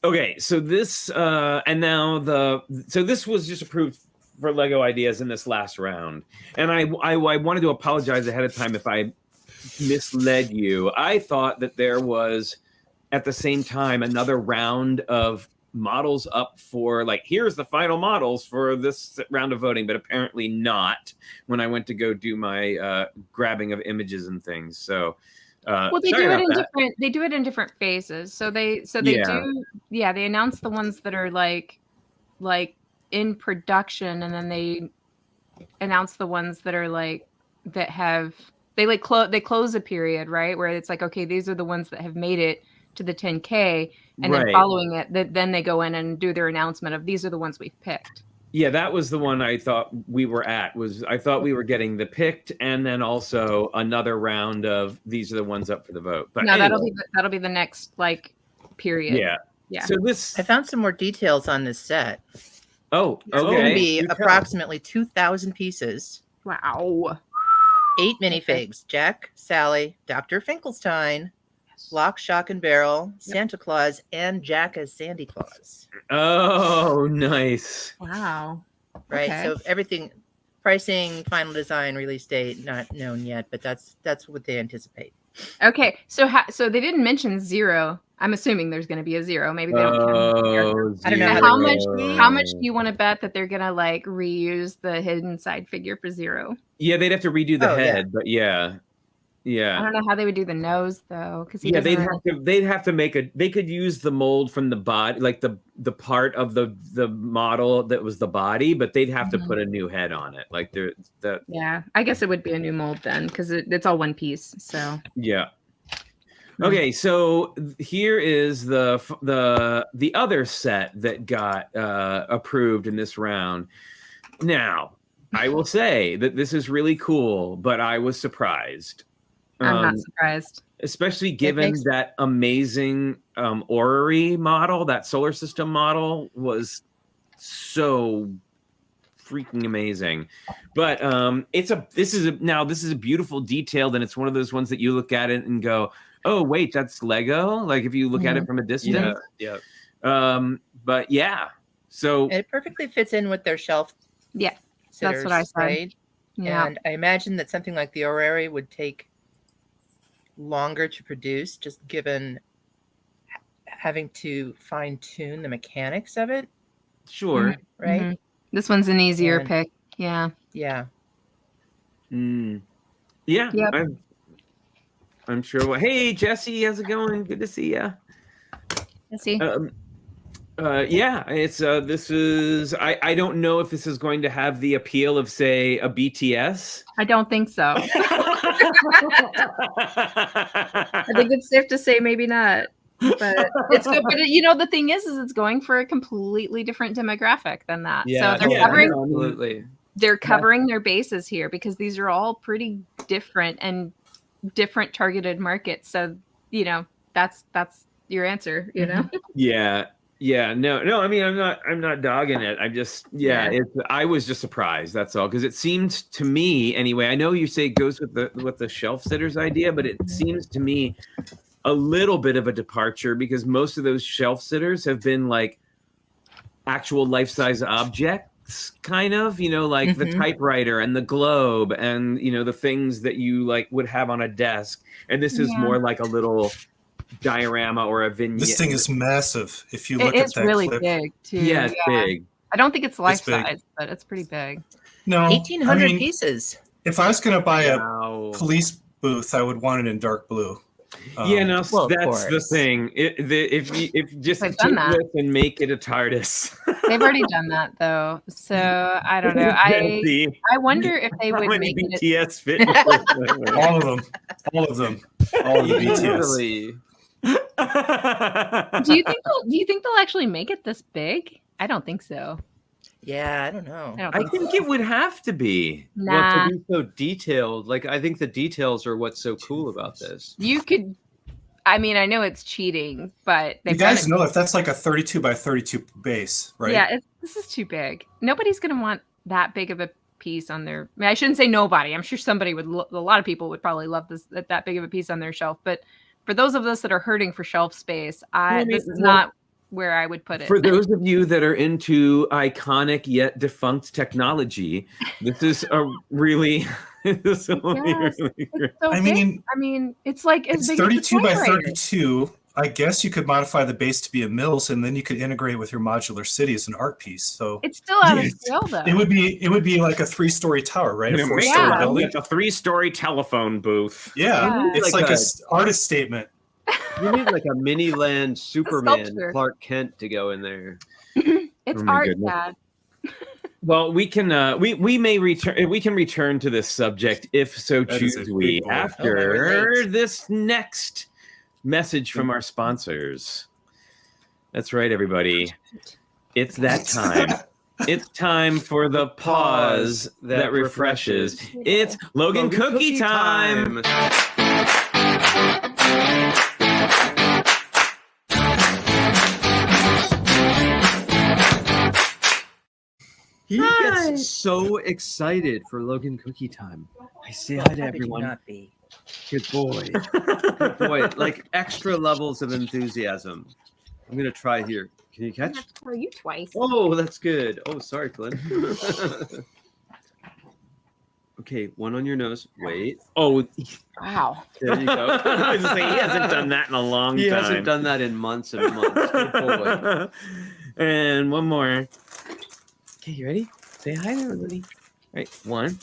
Okay, so this and now so this was just approved for Lego Ideas in this last round, and I wanted to apologize ahead of time if I misled you. I thought that there was at the same time another round of models up for here's the final models for this round of voting, but apparently not when I went to go do my grabbing of images and things. So well, they do it in different phases. So they they announce the ones that are like in production, and then they announce the ones that are they close a period, right, where it's like, okay, these are the ones that have made it to the 10K, and then following it, then they go in and do their announcement of these are the ones we've picked. Yeah, that was the one I thought we were at. I thought we were getting the picked, and then also another round of these are the ones up for the vote. But no, anyway. that'll be the next period. Yeah. So I found some more details on this set. Oh, It's going to be approximately 2,000 pieces. Wow. 8 minifigs: Jack, Sally, Dr. Finkelstein, Lock, Shock, and Barrel, Santa Claus, and Jack as Sandy Claus. Oh, nice. Wow. Right. Okay. So everything, pricing, final design, release date, not known yet, but that's what they anticipate. Okay. So they didn't mention zero. I'm assuming there's going to be a zero. Maybe they don't count here. I don't know how much do you want to bet that they're going to reuse the hidden side figure for zero? Yeah, they'd have to redo the head, but yeah. I don't know how they would do the nose though, because they'd have to make they could use the mold from the body, like the part of the model that was the body, but they'd have to put a new head on it. Yeah, I guess it would be a new mold then, because it's all one piece. So yeah. Okay, so here is the other set that got approved in this round. Now, I will say that this is really cool, but I was surprised. I'm not surprised. Especially given that amazing orrery model, that solar system model was so freaking amazing. But this is a beautiful detail, and it's one of those ones that you look at it and go, oh wait, that's Lego. Like if you look at it from a distance. Yeah. But yeah. So it perfectly fits in with their shelf. Yeah. That's what I said. Right? Yeah. And I imagine that something like the orrery would take longer to produce, just given having to fine tune the mechanics of it. Sure. Right. Mm-hmm. This one's an easier pick. Yeah. Yeah. Yeah. Yep. I'm sure. Well, hey, Jesse, how's it going? Good to see you. Jesse. Yeah, it's this is I don't know if this is going to have the appeal of, say, a BTS. I don't think so. I think it's safe to say maybe not. But it's good. But the thing is it's going for a completely different demographic than that. Yeah, so they're covering absolutely. They're covering their bases here, because these are all pretty different and different targeted markets. So that's your answer. Yeah, no. I mean, I'm not dogging it. I'm just, I was just surprised. That's all, because it seemed to me, anyway. I know you say it goes with the shelf sitters idea, but it seems to me a little bit of a departure, because most of those shelf sitters have been like actual life-size objects gifts, kind of, like the Mhm. typewriter and the globe and, the things that you like would have on a desk. And this is Yeah. more like a little diorama or a vignette. This thing is massive. If you It look at is that really clip. big too. Yeah, it's big. I don't think it's life big. size, but it's pretty big. No, 1,800 I mean, pieces. if I was going to buy a Wow. police booth, I would want it in dark blue. Yeah, no, well, of that's the course. thing. If you just They've take done that. this and make it a TARDIS. They've already done that though, so I don't know. I wonder if they How would many make it. BTS fit? All of them. All of them. All of the BTS. Literally. Do you think they'll actually make it this big? I don't think so. Yeah, I don't know. I don't I think think so. it would have to be. Well, Nah, to be so detailed, like I think the details are what's so cool about this. you could. I mean, I know it's cheating, but You they've done guys it. know if that's like a 32 by 32 base, right? Yeah, this is too big. Nobody's gonna want that big of a piece on their. I mean, I shouldn't say nobody. I'm sure somebody would. A lot of people would probably love this that big of a piece on their shelf. But for those of us that are hurting for shelf space, this is not where I would put it. For those of you that are into iconic yet defunct technology, this is a really, this will be Yes, really it's great. so I big. mean, I mean, it's like as it's big 32 as a by typewriter. 32. I guess you could modify the base to be a Mills, and then you could integrate with your modular city as an art piece. So It's still out of Yes. scale though. it would be like a 3-story tower, right? A Yeah, 4-story Yeah. building. Like a 3-story telephone booth. Yeah, Yeah. it's Like like a- a artist statement. You need like a mini land Superman sculpture. Clark Kent to go in there. It's Oh my art, goodness. Dad. Well, we can we may return. We can return to this subject if so That is a choose big we boy. after we're late. this next message from our sponsors. That's right, everybody. It's that time. It's time for the pause that refreshes. It's Logan Cookie time. He gets so excited for Logan Cookie Time. I say hi to How could you everyone. not be? Good boy. Good boy. Like extra levels of enthusiasm. I'm gonna try here. Can you I catch? have to throw you twice. Oh, that's good. Oh, sorry, Flynn. Okay, one on your nose. Wait. Oh, Wow. There you go. I was just saying, he hasn't done that in a long He time. hasn't done that in months and months. Good boy. And one more. Okay, you ready? Say hi to everybody. All right, one.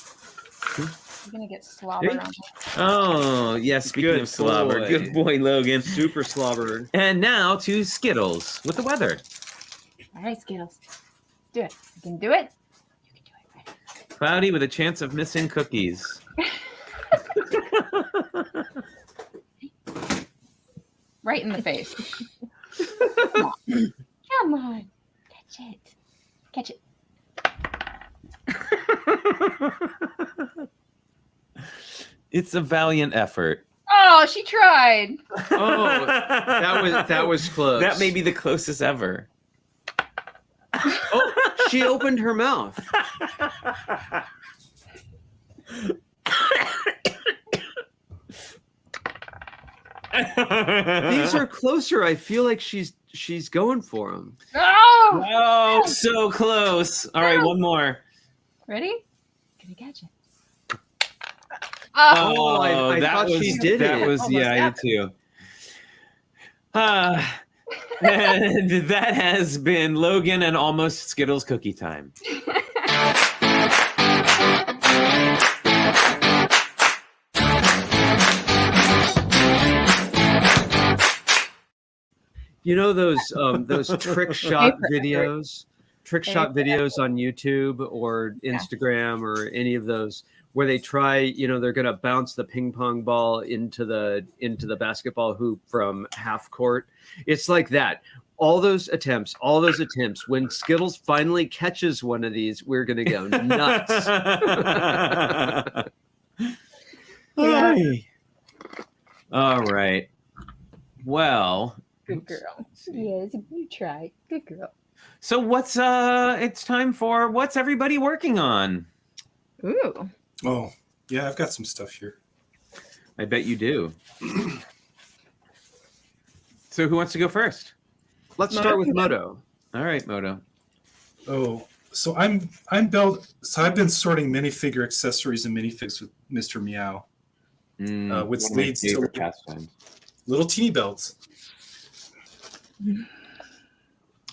You're gonna get slobbered Hey. on. Oh, yes. Speaking Good of slobber, boy. good boy, Logan. Super slobbered. And now to Skittles with the weather. All right, Skittles. Do it. You can do it. You can do it. Right. Cloudy with a chance of missing cookies. Right in the face. Come on. Come on. Catch it. Catch it. It's a valiant effort. Oh, she tried. Oh, that was close. That may be the closest ever. Oh, she opened her mouth. These are closer. I feel like she's going for them. Oh! Oh, so close. All right, one more. Ready? Gonna catch it. Oh, I thought was, she did that it. was, Almost yeah, I got did too. And that has been Logan and Almost Skittles Cookie Time. You know those trick shot videos, on YouTube or Instagram or any of those where they try, they're going to bounce the ping pong ball into the basketball hoop from half court. It's like that. All those attempts. When Skittles finally catches one of these, we're going to go nuts. Hey. All right. Well, Good girl. Yes, you try. Good girl. so what's it's time for what's everybody working on? Ooh. Oh, yeah, I've got some stuff here. I bet you do. So who wants to go first? Let's start with Moto. All right, Moto. Oh, So I've been sorting minifigure accessories and minifigs with Mr. Meow, which One of my leads to favorite pastimes. little teeny belts.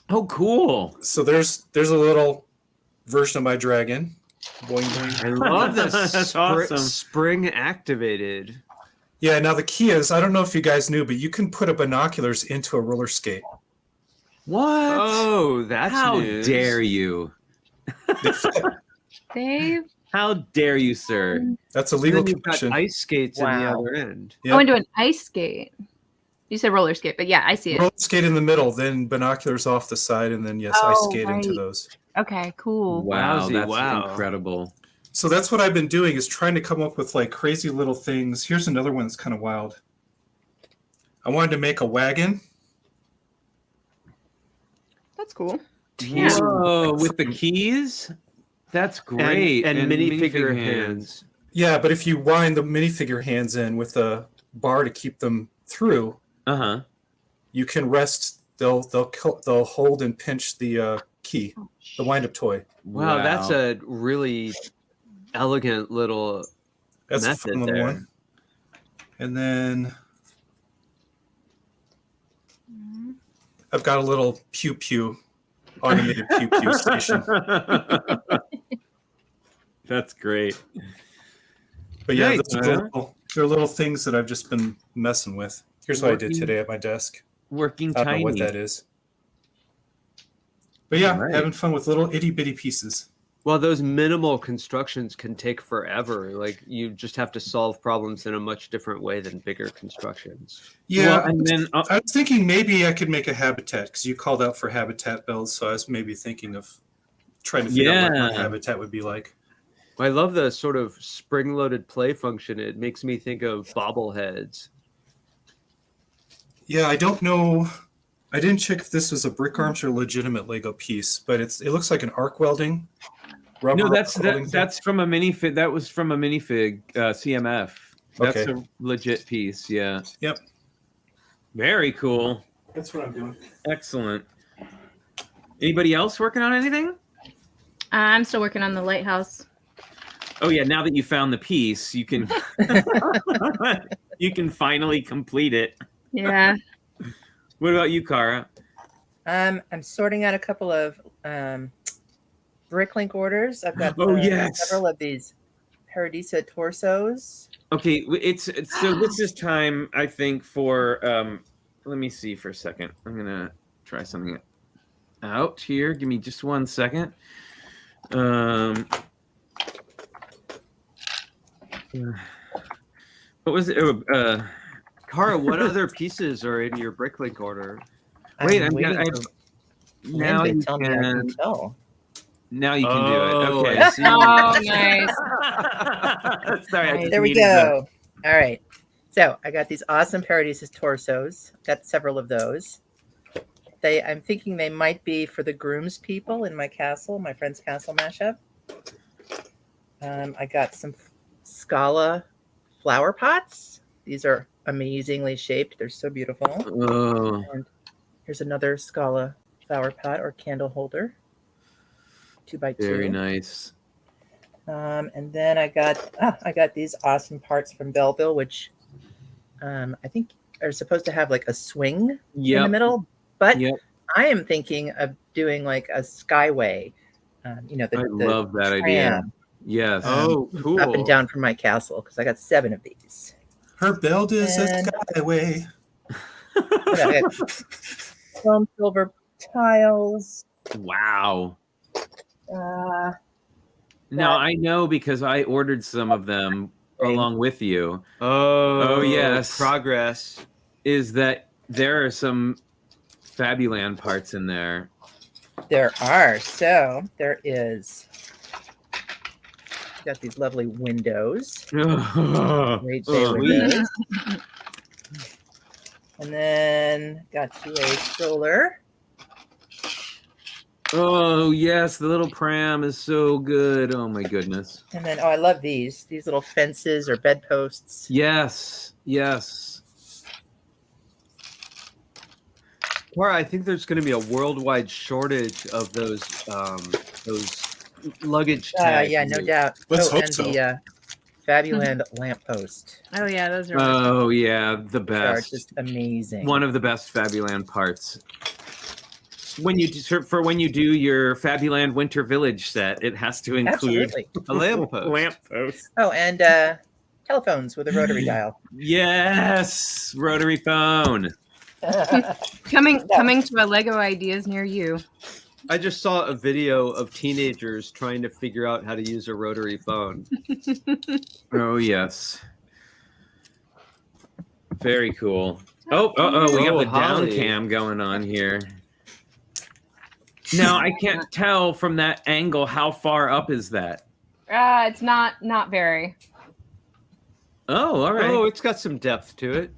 Oh, cool! So there's a little version of my dragon. Boing boing. I love this. That's awesome. Spring activated. Yeah. Now the key is, I don't know if you guys knew, but you can put a binoculars into a roller skate. What? Oh, that's How news. dare you? Dave. How dare you, sir? That's a And legal then you've got condition. ice skates in the Wow. other end. Yep. Oh, into an ice skate. You said roller skate, but yeah, I see it. Roller skate in the middle, then binoculars off the side, and then yes, Oh, ice skate into right. those. Okay, cool. Wow, Wowzy, that's wow. incredible. So that's what I've been doing, is trying to come up with like crazy little things. Here's another one that's kind of wild. I wanted to make a wagon. That's cool. Yeah. Whoa, with the keys? That's great. And minifigure hands. Yeah, but if you wind the minifigure hands in with a bar to keep them through, Uh-huh. you can rest. They'll hold and pinch the key, the wind-up toy. Wow, that's a really elegant little That's a method fun little there. one. And then I've got a little pew pew, automated pew pew station. That's great. But yeah, Nice, those are they're little things that I've just been messing with. Here's what I did today at my desk. Working I don't tiny. know what that is. But yeah, Right. having fun with little itty bitty pieces. Well, those minimal constructions can take forever. Like you just have to solve problems in a much different way than bigger constructions. Yeah, Well, and then I was thinking maybe I could make a habitat, because you called out for habitat builds, so I was maybe thinking of trying to figure out what my Yeah. habitat would be like. I love the sort of spring-loaded play function. It makes me think of bobbleheads. Yeah, I don't know. I didn't check if this was a brick arms or legitimate Lego piece, but it looks like an arc welding. Rubber no, that's arc welding thing. that's from a minifig. That was from a minifig CMF. That's Okay. a legit piece. Yeah. Yep. Very cool. That's what I'm doing. Excellent. Anybody else working on anything? I'm still working on the lighthouse. Oh yeah, now that you found the piece, you can you can finally complete it. Yeah. What about you, Cara? I'm sorting out a couple of Bricklink orders. I've got Oh, yes. several of these Paradisa torsos. Okay, it's so this is time, I think, for let me see for a second. I'm gonna try something out here. Give me just 1 second. What was it? Cara, what other pieces are in your Bricklink order? Wait, I'm I'm waiting gonna. for Now Lynn you to tell me I can can. tell. Now you can do it. Oh, Okay. I see. Oh, nice. Sorry, I just There we needed go. All right. So I got these awesome Paradises torsos. Got several of those. I'm thinking they might be for the grooms people in my castle, my friend's castle mashup. I got some Scala flower pots. These are amazingly shaped. They're so beautiful. Oh, And here's another Scala flower pot or candle holder. 2x2. very nice. And then I got these awesome parts from Belleville, which I think are supposed to have like a swing in the Yep. middle. But Yep. I am thinking of doing like a skyway. The I love that idea. tram Yes. Oh, cool. up and down from my castle because I got 7 of these. Her build is a And- skyway. I got chrome silver tiles. Wow. Uh, Now I know because I ordered some of them along with you. Oh, yes. Progress. Is that there are some Fabuland parts in there? there are. So there is. Got these lovely windows. Great bay Oh, windows. And then got you a stroller. Oh yes, the little pram is so good. Oh my goodness. And then, I love these little fences or bedposts. Yes. Yes. Cara, I think there's going to be a worldwide shortage of those those luggage tags. Yeah, no doubt. Let's hope and so. the Fabuland lamppost. Oh yeah, those are. Oh yeah, the Which are best. just amazing. One of the best Fabuland parts. When you do your Fabuland Winter Village set, it has to include Absolutely. A lamppost. lamppost. Oh, and telephones with a rotary dial. Yes, rotary phone. Coming to a Lego Ideas near you. I just saw a video of teenagers trying to figure out how to use a rotary phone. Oh yes, very cool. Oh, we got the down Holly. cam going on here. Now I can't tell from that angle how far up is that. It's not very. Oh, all right. Oh, it's got some depth to it.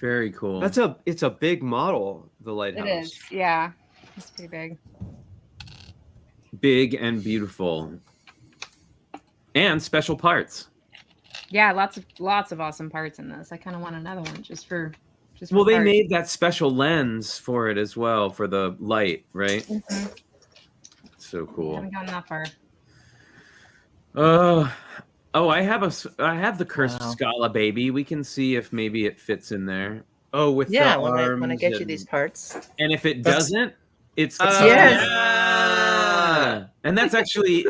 Very cool. It's a big model, the lighthouse. It is. Yeah, it's pretty big. Big and beautiful. And special parts. Yeah, lots of awesome parts in this. I kind of want another one just for. Well, they parts. made that special lens for it as well for the light, right? Mhm. So I cool. haven't gotten that far. I have the cursed Wow. Scala baby. We can see if maybe it fits in there. Oh, with Yeah, the when I arms get you and- these parts. And if it That's- doesn't, it's Yes. Yeah. And that's actually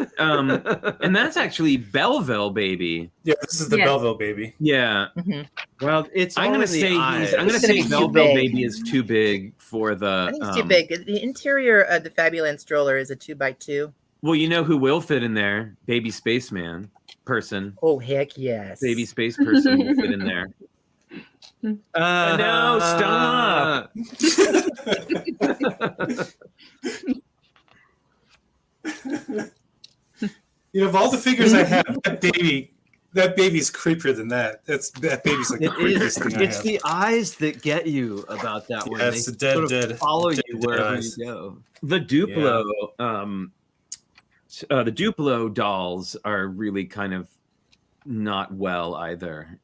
Belleville baby. Yeah, this is the Yes. Belleville baby. Yeah. Well, it's I'm all gonna in the say eyes. I'm gonna It's gonna say be too Belleville big. baby is too big for the I think it's too big. The interior of the Fabuland stroller is a 2x2. Well, you know who will fit in there? Baby spaceman person. Oh, heck yes. Baby space person will fit in there. No, stop. You know, of all the figures I have, that baby's creepier than that. That baby's like the It creepiest is. thing I It's have. the eyes that get you about that one. Yeah, They it's the dead, dead. follow dead, you dead wherever eyes. you go. The Duplo, the Duplo dolls are really kind of not well either.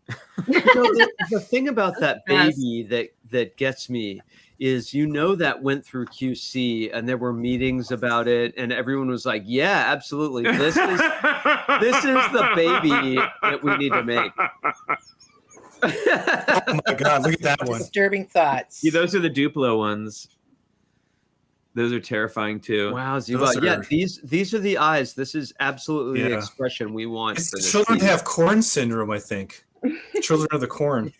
The thing about that Yes. baby that gets me is, that went through QC and there were meetings about it and everyone was like, yeah, absolutely. This is the baby that we need to make. Oh my god, look at that one. Disturbing thoughts. Yeah, those are the Duplo ones. Those are terrifying too. Wow, Those Zuba. Yeah, are- these are the eyes. This is absolutely the Yeah. expression we want. It's for the this children piece. have corn syndrome, I think. Children of the corn.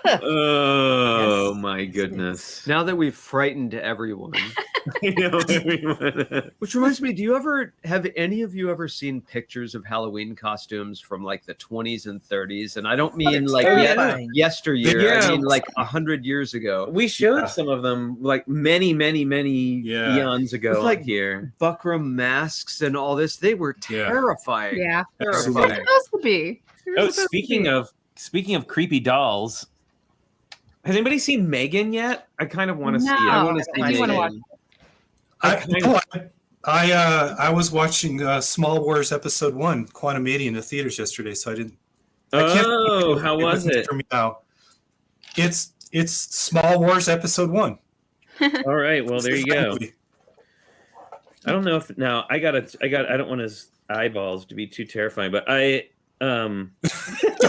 Oh my goodness. Now that we've frightened everyone. I know everyone. Which reminds me, have any of you ever seen pictures of Halloween costumes from like the 20s and 30s? And I don't mean like terrifying. yesteryear. Yeah. I mean like 100 years ago. We showed Yeah. some of them like many Yeah. eons ago With, like, here. Buckram masks and all this. They were Yeah. terrifying. Yeah, Absolutely. it's supposed to be. Oh, speaking of creepy dolls, has anybody seen Megan yet? I kind of want to see it. I No. want to see I do wanna Megan. watch I was watching Small Wars Episode 1, Quantumania, in the theaters yesterday, so I didn't. I can't- Oh, how was wasn't it? for me now. It's Small Wars Episode 1. All right, well there you go. Movie. I don't know if now I don't want his eyeballs to be too terrifying, but I Don't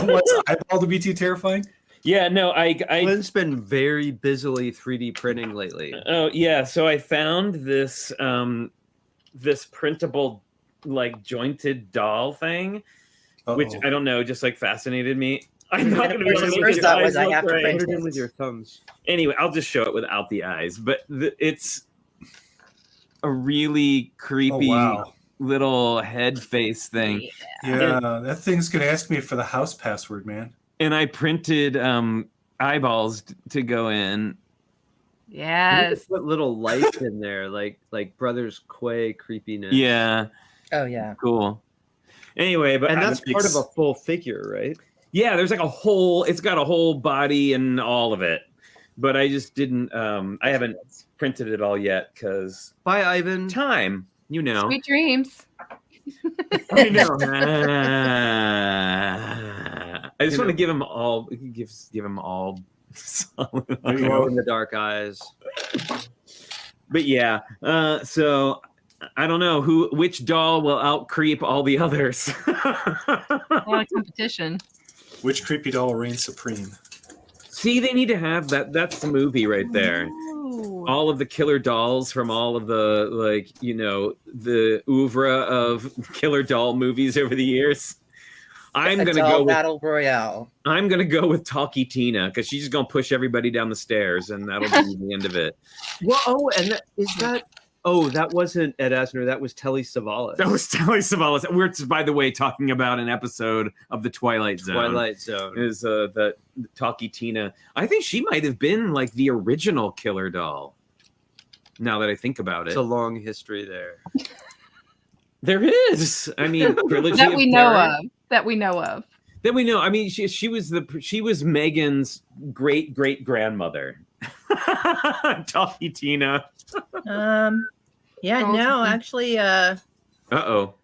want his eyeball to be too terrifying. yeah, no, I Flynn's been very busily 3D printing lately. oh yeah, so I found this this printable like jointed doll thing, which Uh-oh. I don't know, just like fascinated me. I'm not And gonna of course, be able to his make first his thought eyes was, I look have to right. print Put it in with your thumbs. Anyway, I'll just show it without the eyes, but it's a really Oh, creepy wow. little head face thing. Yeah, that thing's gonna ask me for the house password, man. And I printed eyeballs to go in. You Yes. could put little lights in there, like Brothers Quay creepiness. Yeah, Oh, yeah. cool. Anyway, but And I- that's part of a full figure, right? yeah, there's like it's got a whole body and all of it. But I just didn't I haven't printed it all yet because Bye, Ivan. time, you know. Sweet dreams. I know. I just want to give them all Solid. There you Glow go. in the dark eyes. But yeah, so I don't know which doll will out creep all the others. A lot of competition. Which creepy doll reigns supreme? See, they need to have that. That's the movie right there. Ooh. All of the killer dolls from all of the the oeuvre of killer doll movies over the years. I'm A gonna doll go with battle royale. Talkie Tina because she's gonna push everybody down the stairs and that'll be the end of it. Well, that wasn't Ed Asner. That was Telly Savalas. That was Telly Savalas. We're, by the way, talking about an episode of the Twilight Zone. Twilight Zone. Is the Talkie Tina. I think she might have been like the original killer doll. Now that I think about It's it. a long history there. There is. I mean, Trilogy That of we know Terror. of. That we know of. That we know. I mean, she was Megan's great grandmother. Talkie Tina. Yeah, Oh, no, okay. actually, Uh-oh.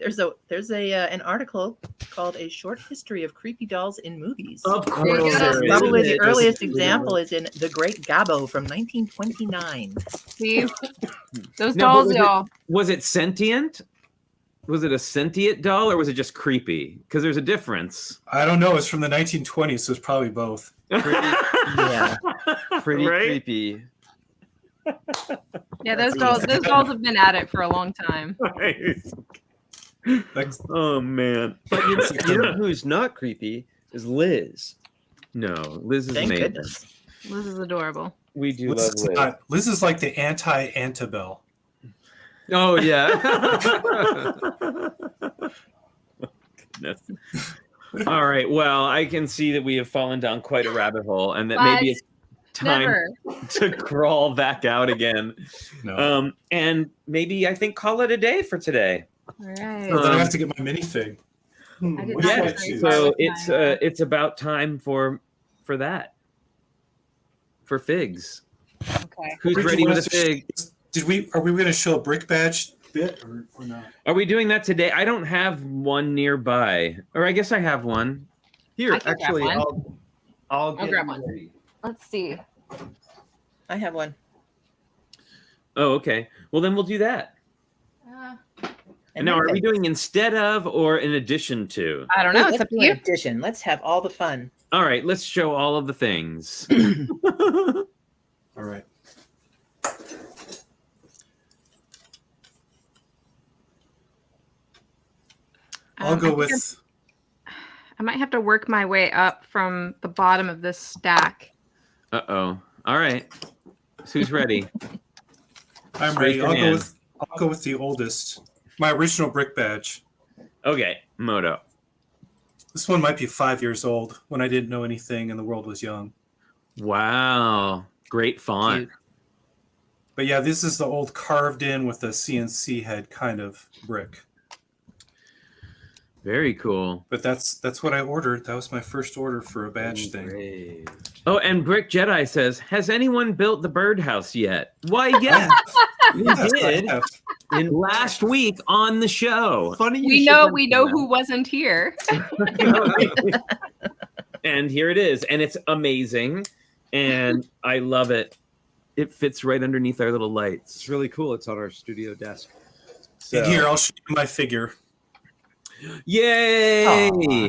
there's an article called "A Short History of Creepy Dolls in Movies." Of There you course. go. there is. Probably the It earliest doesn't- example is in The Great Gabbo from 1929. See? Those No, but dolls, was it- y'all. Was it sentient? Was it a sentient doll or was it just creepy? Because there's a difference. I don't know. It's from the 1920s, so it's probably both. Yeah. Pretty Right? creepy. Yeah, those dolls have been at it for a long time. Like, Oh man. But you know who's not creepy is Liz. No, Liz is Thank amazing. goodness. This is adorable. We do Liz love is, Liz. Liz is like the anti-Antebelle. Oh yeah. Goodness. All right. Well, I can see that we have fallen down quite a rabbit hole, and that maybe it's time Never. to crawl back out again. No. And maybe I think call it a day for today. All right. Then I have to get my minifig. I did Which not one get to very choose? far So with mine. it's about time for that. For figs. Okay. Who's Richard, ready you with want a us to fig? Are we going to show a brick badge bit or not? Are we doing that today? I don't have one nearby. Or I guess I have one. Here, I can grab actually, one. I'll I'll get grab you one. ready. Let's see. I have one. Oh, okay. Well, then we'll do that. And now, are we doing instead of or in addition to? I don't know. It's Let's up to do an you. addition. Let's have all the fun. All right, let's show all of the things. All right. I'll go I think with. I might have to work my way up from the bottom of this stack. Uh-oh. All right. So who's ready? I'm Just ready. raise your hand. I'll go with the oldest. My original brick badge. Okay, Moto. This one might be 5 years old when I didn't know anything and the world was young. Wow. Great font. Cute. But yeah, this is the old carved in with a CNC head kind of brick. Very cool. But that's what I ordered. That was my first order for a badge thing. Great. Oh, and Brick Jedi says, has anyone built the birdhouse yet? Why, yes, we Yes, I did. have. In last week on the show. Funny. You We should know mention who wasn't here. And here it is. And it's amazing. And I love it. It fits right underneath our little lights. It's really cool. It's on our studio desk. So, And here, I'll show you my figure. yay! Aw.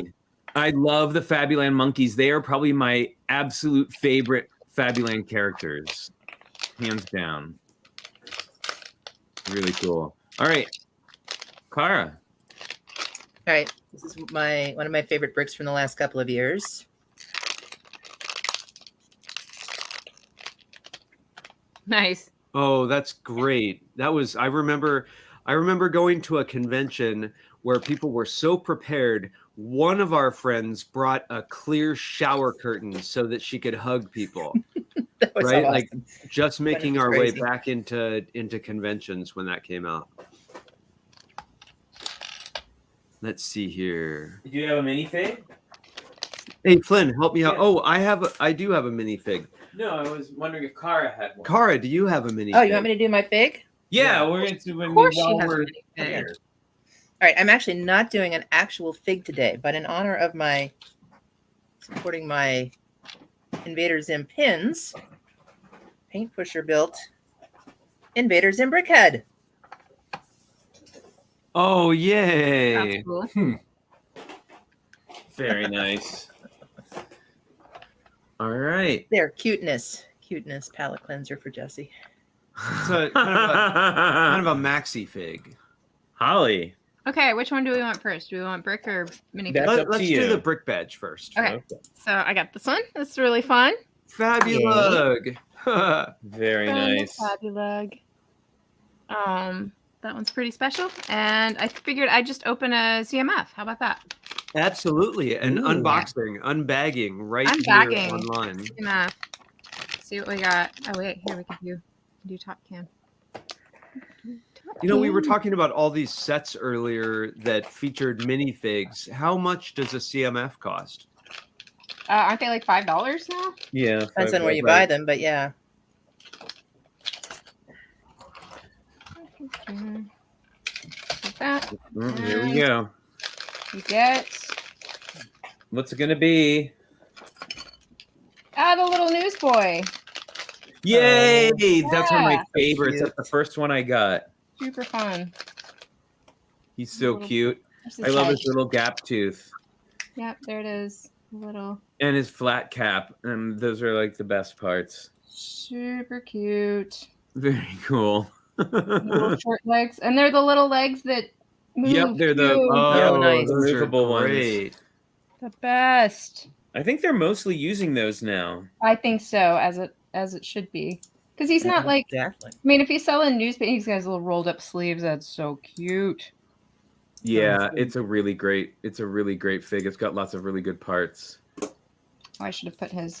I love the Fabuland monkeys. They are probably my absolute favorite Fabuland characters. Hands down. Really cool. All right. Kara. All right. This is one of my favorite bricks from the last couple of years. Nice. Oh, that's great. That was I remember going to a convention where people were so prepared. One of our friends brought a clear shower curtain so that she could hug people. That was Right? awesome. Like just making was our crazy. way back into conventions when that came out. Let's see here. Do you have a minifig? Hey Flynn, help me out. Yeah. Oh, I do have a minifig. No, I was wondering if Kara had one. Kara, do you have a minifig? Oh, you want me to do my fig? Yeah, we're going to. Of course she has a we're minifig. here. All right. I'm actually not doing an actual fig today, but in honor of my supporting my Invader Zim pins. Paint Pusher built Invader Zim Brickhead. Oh, yay. That's cool. Very nice. All right. There, cuteness palette cleanser for Jesse. It's a, kind of a maxi fig. Holly. Okay, which one do we want first? Do we want brick or minifig? That's up to Let's you. do the brick badge first. Okay, so I got this one. It's really fun. Fabulous. Very nice. Fabulous. That one's pretty special. And I figured I'd just open a CMF. How about that? Absolutely. And Ooh. unboxing, unbagging right Unbagging. here online. CMF. See what we got. Oh wait, here we can do top cam. You know, we were talking about all these sets earlier that featured minifigs. How much does a CMF cost? Aren't they like $5 now? Yeah. Depends on where you buy them, but yeah. Like that. Here we go. You get What's it gonna be? the little newsboy. Yay! That's one of my yeah. favorites. That's the first one I got. Super fun. He's so Little- cute. There's I his love head. his little gap tooth Yep, there it is. Little and his flat cap. And those are like the best parts. super cute. Very cool. Little short legs. And they're the little legs that move. Yep, they're the too. Oh, nice. those are movable ones. great. The best. I think they're mostly using those now. I think so, as it should be. Because he's not like Exactly. I mean, if he's selling newspaper, he's got his little rolled up sleeves. That's so cute. Yeah, it's a really great fig. It's got lots of really good parts. I should have put his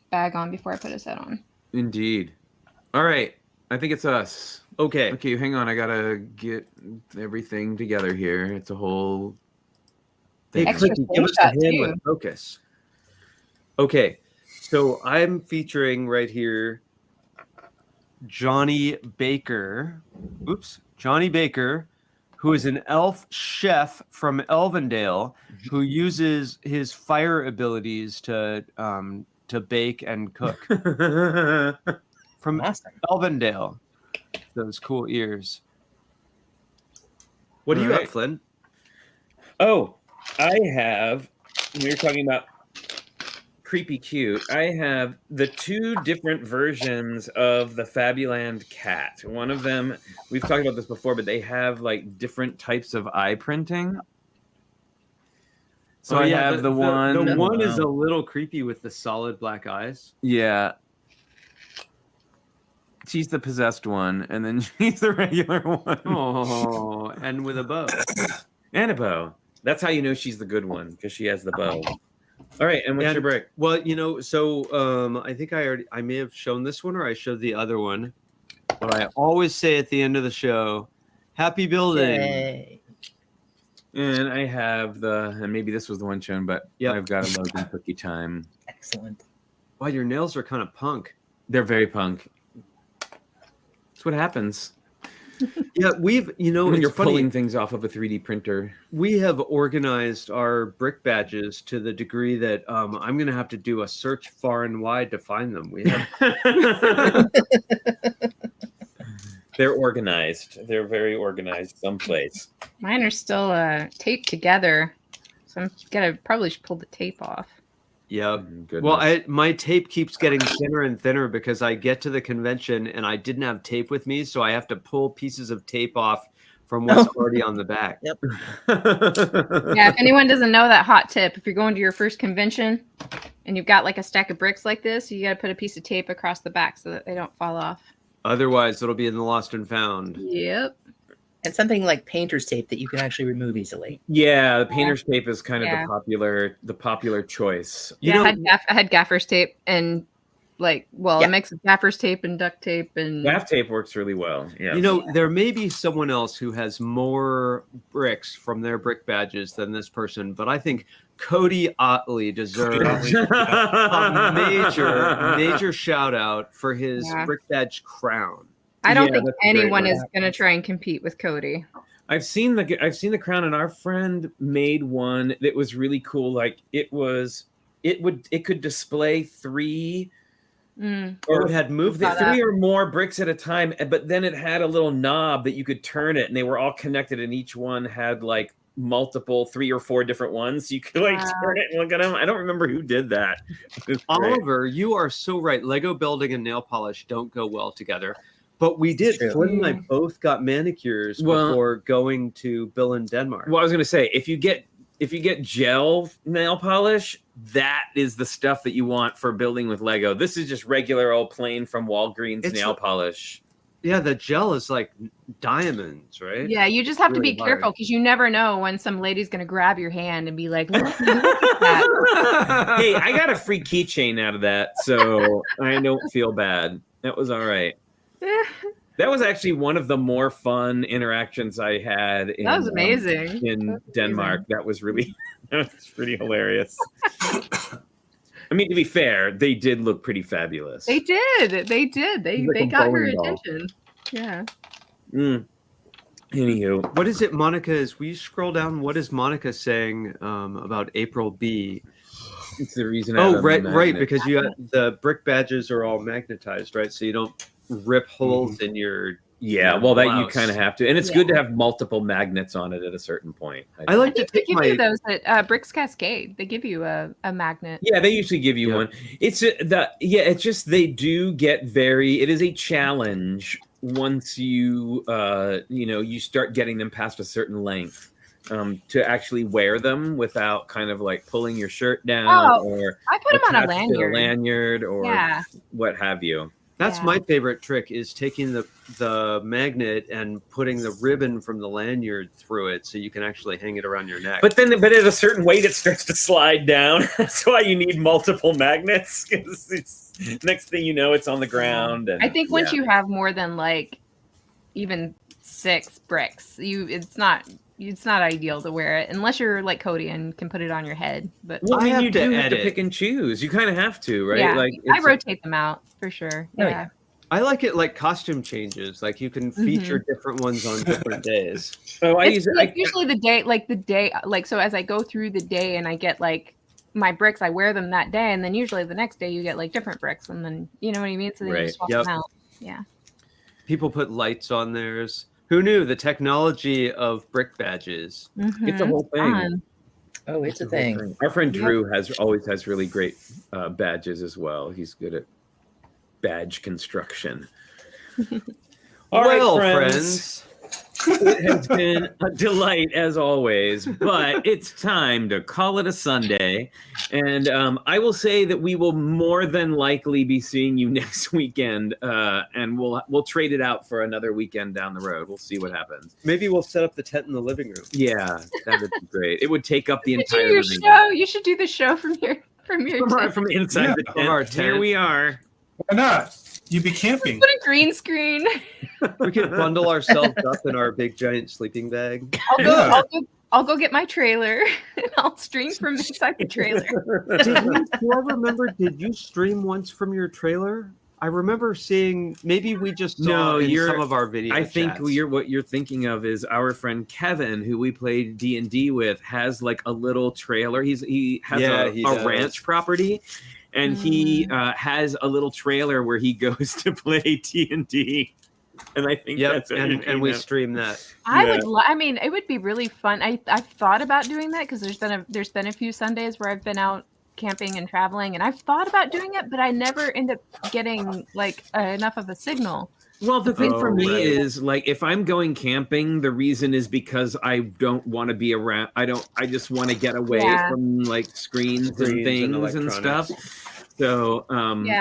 bag on before I put his head on. Indeed. All right. I think it's us. Okay. Okay, hang on. I gotta get everything together here. It's a whole Hey, thing. Extra Clicky, give us a screenshot, hand too. with focus. Okay. So I'm featuring right here Johnny Baker. Johnny Baker, who is an elf chef from Elvendale, who uses his fire abilities to bake and cook. From Awesome. Elvendale. Those cool ears. What do you All got, right. Flynn? Oh, I have. We were talking about creepy cute. I have the two different versions of the Fabuland cat. One of them, we've talked about this before, but they have like different types of eye printing. So I have the one. The one is Wow. a little creepy with the solid black eyes. Yeah. She's the possessed one, and then she's the regular one. Oh, and with a bow. And a bow. That's how you know she's the good one, because she has the bow. All right, and what's And- your break? Well, you know, so I think I may have shown this one or I showed the other one. But I always say at the end of the show, happy building. Yay. And I have and maybe this was the one shown, but Yep. I've got a Logan cookie time. Excellent. Wow, your nails are kind of punk. They're very punk. That's what happens Yeah, when when you're it's funny, pulling things off of a 3D printer. we have organized our brick badges to the degree that I'm going to have to do a search far and wide to find them. We have They're organized. They're very organized someplace. Mine are still taped together, so I'm gonna probably should pull the tape off. Yeah. Goodness. Well, my tape keeps getting thinner and thinner because I get to the convention and I didn't have tape with me, so I have to pull pieces of tape off from what's already on the back. Yep. Yeah, if anyone doesn't know that hot tip, if you're going to your first convention and you've got like a stack of bricks like this, you got to put a piece of tape across the back so that they don't fall off. Otherwise, it'll be in the lost and found. Yep. And something like painter's tape that you can actually remove easily. Yeah, the painter's tape is kind of Yeah. the popular choice. You Yeah, know, I had gaffer's tape and like, well, Yeah. a mix of gaffer's tape and duct tape and Gaff tape works really well. Yeah. you know, there may be someone else who has more bricks from their brick badges than this person, but I think Cody Otley deserves a major shout out for his Yeah. brick badge crown. I don't Yeah, think that's a great anyone one. is going to try and compete with Cody. I've seen the crown, and our friend made one that was really cool. Like it was it could display 3 Or it had moved Saw it. that. 3 or more bricks at a time, but then it had a little knob that you could turn it, and they were all connected, and each one had like multiple 3 or 4 different ones. So you could like Wow. turn it and look at them. I don't remember who did that. It was great. Oliver, you are so right. Lego building and nail polish don't go well together. But we did. True. Flynn and I both got manicures Well- before going to Bill in Denmark. Well, I was gonna say if you get gel nail polish, that is the stuff that you want for building with Lego. This is just regular old plain from Walgreens It's nail like- polish. Yeah, the gel is like diamonds, right? Yeah, you just have to Really be careful hard. because you never know when some lady's gonna grab your hand and be like, "Look at that." Hey, I got a free keychain out of that, so I don't feel bad. That was all right. That was actually one of the more fun interactions I had. That was amazing. In Denmark. That was really, that was pretty hilarious. I mean, to be fair, they did look pretty fabulous. They did. They did. They Like a got her bowling ball. attention. Yeah. Anywho, What is it, Monica? Will you scroll down? What is Monica saying about April B? it's the reason. I Oh, have a right, magnet. because you got the brick badges are all magnetized, right? So you don't rip holes in your. Yeah, well, that you blouse. kind of have to, and it's good to have multiple magnets on it at a certain point. I like I to think they take give my. you those at Bricks Cascade. They give you a magnet. Yeah, they usually give you Yeah. one. It's just they do get it is a challenge once you you start getting them past a certain length to actually wear them without kind of like pulling your shirt down or I put them on a attached to lanyard. or Yeah. what have you. That's Yeah. my favorite trick is taking the magnet and putting the ribbon from the lanyard through it so you can actually hang it around your neck. But at a certain weight, it starts to slide down. That's why you need multiple magnets. 'Cause it's next thing you know, it's on the ground. And, I think once you have more than like even 6 bricks, it's not ideal to wear it unless you're like Cody and can put it on your head. But well, I I mean, have you to do have to edit. pick and choose. You kind of have to, right? yeah, Like I it's- rotate them out for sure. Oh, Yeah. I like it like costume changes. Like you can feature different ones on different days. Oh, I It's use it. like usually the day, so as I go through the day and I get like my bricks, I wear them that day, and then usually the next day you get like different bricks, and then you know what I mean. So then you Right. swap Yep. them out. Yeah. People put lights on theirs. Who knew the technology of brick badges? It's a Mhm. whole thing. Fun. Oh, it's a thing. Our friend Yep. Drew always has really great badges as well. He's good at badge construction. All right, well, friends. It has been a delight as always, but it's time to call it a Sunday. And I will say that we will more than likely be seeing you next weekend, and we'll trade it out for another weekend down the road. We'll see what happens. Maybe we'll set up the tent in the living room. Yeah, that would be great. It would take up the You should do entire your living show. You should do the show from your tent. from inside Yeah, the from tent. our Here tent. we are. Why not? You'd be camping. Put a green screen. We could bundle ourselves up in our big giant sleeping bag. I'll go get my trailer and I'll stream from inside the trailer. Do I remember? Did you stream once from your trailer? I remember seeing. Maybe we just saw No, in you're- some of our videos. I think what you're thinking of is our friend Kevin, who we played D&D with, has like a little trailer. He has he a does. ranch property, and he has a little trailer where he goes to play D&D. And I think Yep, that's what and you're we thinking of. stream that. I mean, it would be really fun. I've thought about doing that because there's been a few Sundays where I've been out camping and traveling, and I've thought about doing it, but I never end up getting like enough of a signal. Well, the thing for Oh, me right. is like if I'm going camping, the reason is because I don't want to be around. I just want to get away Yeah. from like screens and Screens and things and electronics. stuff. So I mean,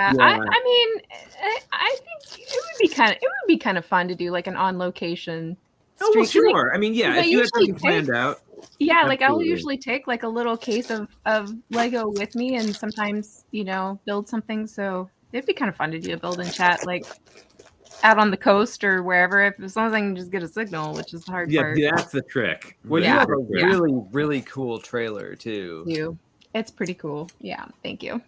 I think it would be kind of fun to do like an on location. Oh, well, stream. Like, sure. I mean, yeah, they if you have usually something planned out. yeah, like I'll Absolutely. usually take like a little case of Lego with me, and sometimes build something. So it'd be kind of fun to do a build and chat like out on the coast or wherever, as long as I can just get a signal, which is the hard Yeah, part. that's the trick. Well, Yeah. you have a Yeah. really, really cool trailer too. It's pretty cool. Yeah, thank you.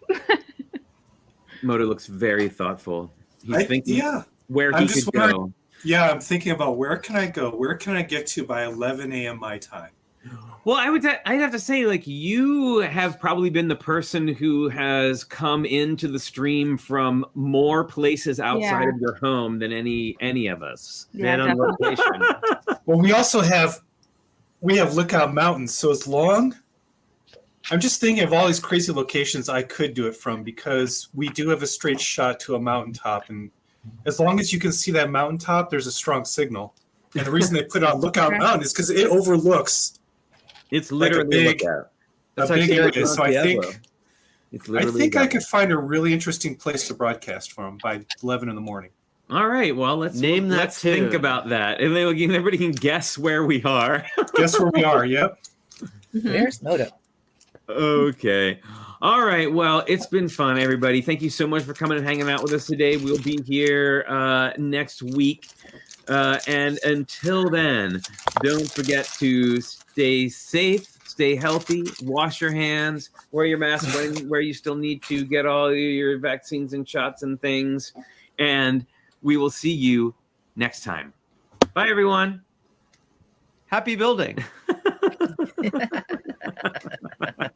Moto looks very thoughtful. He's thinking Yeah. where I'm he just could wondering- go. Yeah, I'm thinking about where can I go? Where can I get to by 11 a.m. my time? Well, I'd have to say, like, you have probably been the person who has come into the stream from more places outside Yeah. of your home than any of us. Yeah, Man on location. Well, we also have Lookout Mountains, so it's long. I'm just thinking of all these crazy locations I could do it from, because we do have a straight shot to a mountaintop, and as long as you can see that mountaintop, there's a strong signal. And the reason they put it on Lookout Mountain is because it overlooks It's like a literally big, That's a big actually area. like So I think it's I literally think I Diablo. could find a really interesting place to broadcast from by 11 in the morning. All right, well, let's think tune. about that. And everybody can guess where we are. Guess where we are? Yep. Where's Moto? Okay. All right. Well, it's been fun, everybody. Thank you so much for coming and hanging out with us today. We'll be here next week. And until then, don't forget to stay safe, stay healthy, wash your hands, wear your mask where you still need to, get all your vaccines and shots and things. And we will see you next time. Bye, everyone. Happy building.